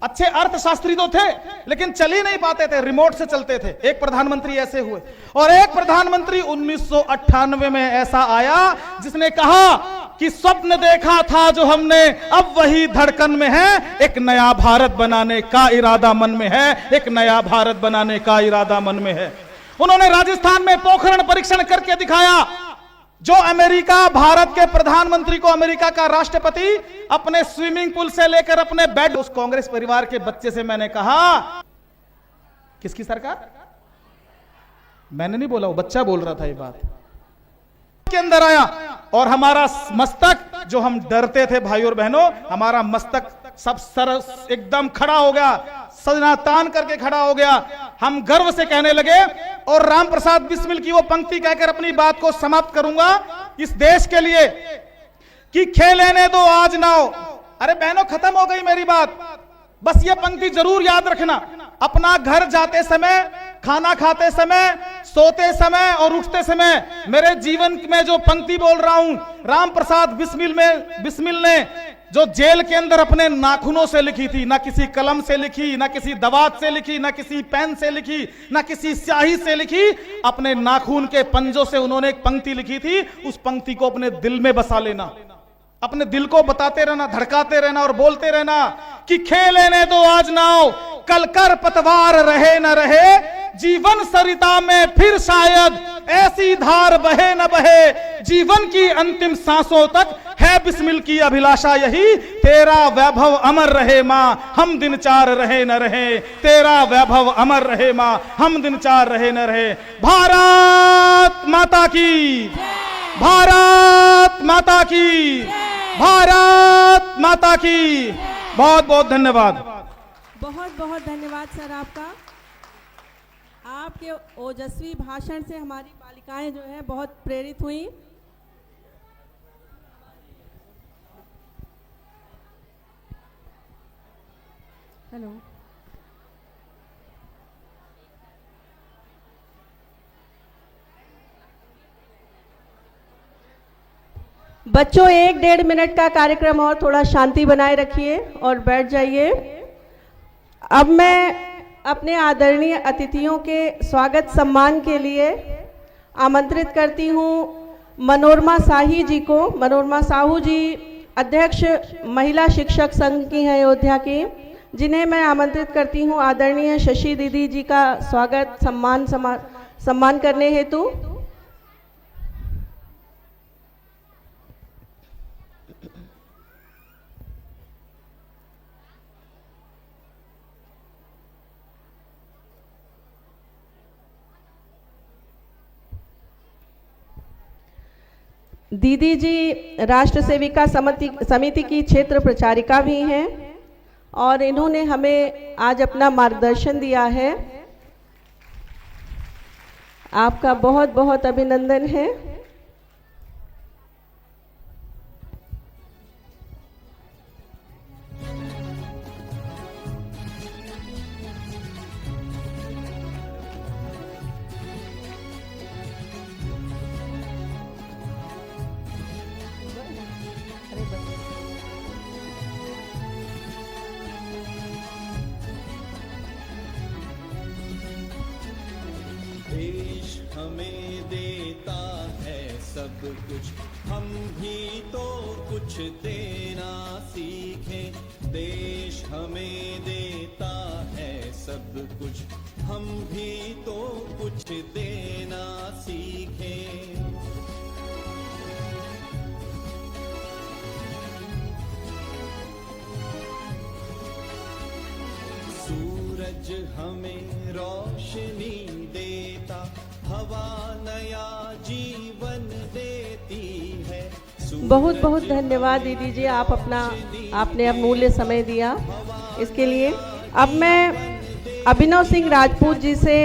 अच्छे अर्थशास्त्री तो थे लेकिन चल ही नहीं पाते थे, रिमोट से चलते थे। एक प्रधानमंत्री ऐसे हुए। और एक प्रधानमंत्री 1998 में ऐसा आया जिसने कहा कि स्वप्न देखा था जो हमने, अब वही धड़कन में है, एक नया भारत बनाने का इरादा मन में है, एक नया भारत बनाने का इरादा मन में है। उन्होंने राजस्थान में पोखरण परीक्षण करके दिखाया। जो अमेरिका, भारत के प्रधानमंत्री को अमेरिका का राष्ट्रपति अपने स्विमिंग पूल से लेकर अपने बेड, उस कांग्रेस परिवार के बच्चे से मैंने कहा, किसकी सरकार? मैंने नहीं बोला, वो बच्चा बोल रहा था ये बात के अंदर आया। और हमारा मस्तक, जो हम डरते थे भाई और बहनों, हमारा मस्तक सब सर एकदम खड़ा हो गया, सजना तान करके खड़ा हो गया। हम गर्व से कहने लगे। और राम प्रसाद बिस्मिल की वो पंक्ति कहकर अपनी बात को समाप्त करूंगा इस देश के लिए कि खेलेने दो आज नाव, अरे बहनों, खत्म हो गई मेरी बात। बस ये पंक्ति जरूर याद रखना, अपना घर जाते समय, खाना खाते समय, सोते समय और उठते समय मेरे जीवन में जो पंक्ति बोल रहा हूं, राम प्रसाद बिस्मिल ने जो जेल के अंदर अपने नाखूनों से लिखी थी, ना किसी कलम से लिखी, ना किसी दवात से लिखी, ना किसी पेन से लिखी, ना किसी स्याही से लिखी, अपने नाखून के पंजों से उन्होंने एक पंक्ति लिखी थी। उस पंक्ति को अपने दिल में बसा लेना, अपने दिल को बताते रहना, धड़काते रहना और बोलते रहना कि खेले ने दो आज नाव, कल कर पतवार रहे न रहे, जीवन सरिता में फिर शायद ऐसी धार बहे न बहे, जीवन की अंतिम सांसों तक है बिस्मिल की अभिलाषा यही, तेरा वैभव अमर रहे माँ, हम दिन चार रहे न रहे, तेरा वैभव अमर रहे माँ, हम दिन चार रहे न रहे। भारत माता की, भारत माता की, भारत माता की। बहुत बहुत धन्यवाद। बहुत बहुत धन्यवाद सर आपका। आपके ओजस्वी भाषण से हमारी बालिकाएं जो है बहुत प्रेरित हुई। हेलो, बच्चों 1-1.5 मिनट का कार्यक्रम और थोड़ा शांति बनाए रखिए और बैठ जाइए। अब मैं अपने आदरणीय अतिथियों के स्वागत सम्मान के लिए आमंत्रित करती हूँ मनोरमा साही जी को। मनोरमा साहू जी अध्यक्ष महिला शिक्षक संघ की हैं अयोध्या की, जिन्हें मैं आमंत्रित करती हूँ आदरणीय शशि दीदी जी का स्वागत सम्मान करने हेतु। दीदी जी राष्ट्र सेविका समिति की क्षेत्र प्रचारिका भी हैं और इन्होंने हमें आज अपना मार्गदर्शन दिया है। आपका बहुत बहुत अभिनंदन है। देश हमें देता है सब कुछ, हम भी तो कुछ देना सीखें। देश हमें देता है सब कुछ, हम भी तो कुछ देना सीखें। सूरज हमें रोशनी देता, हवा नया जीवन देती है। बहुत बहुत धन्यवाद दीदी जी, आपने अमूल्य समय दिया इसके लिए। अब मैं अभिनव सिंह राजपूत जी से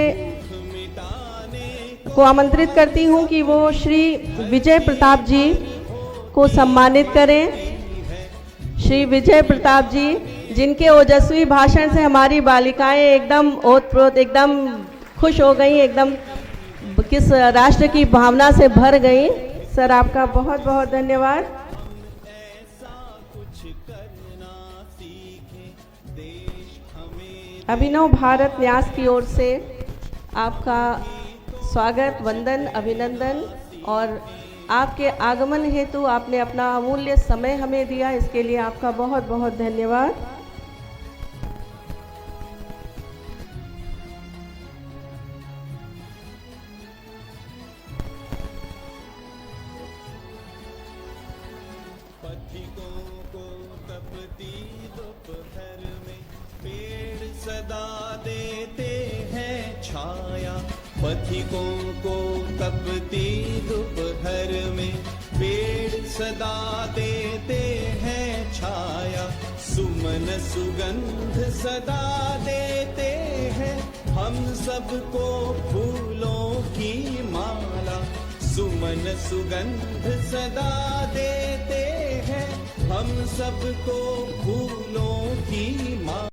को आमंत्रित करती हूं कि वो श्री विजय प्रताप जी को सम्मानित करें। श्री विजय प्रताप जी, जिनके ओजस्वी भाषण से हमारी बालिकाएं एकदम ओतप्रोत एकदम खुश हो गई, एकदम किस राष्ट्र की भावना से भर गई। सर आपका बहुत बहुत धन्यवाद। अभिनव भारत न्यास की ओर से आपका स्वागत, वंदन, अभिनंदन और आपके आगमन हेतु आपने अपना अमूल्य समय हमें दिया, इसके लिए आपका बहुत बहुत धन्यवाद। पथिकों को तपती दोपहर में पेड़ सदा देते हैं छाया। पथिकों को तपती दोपहर में पेड़ सदा देते हैं छाया। सुमन सुगंध सदा देते हैं हम सबको फूलों की माला। सुमन सुगंध सदा देते हैं हम सबको फूलों की माँ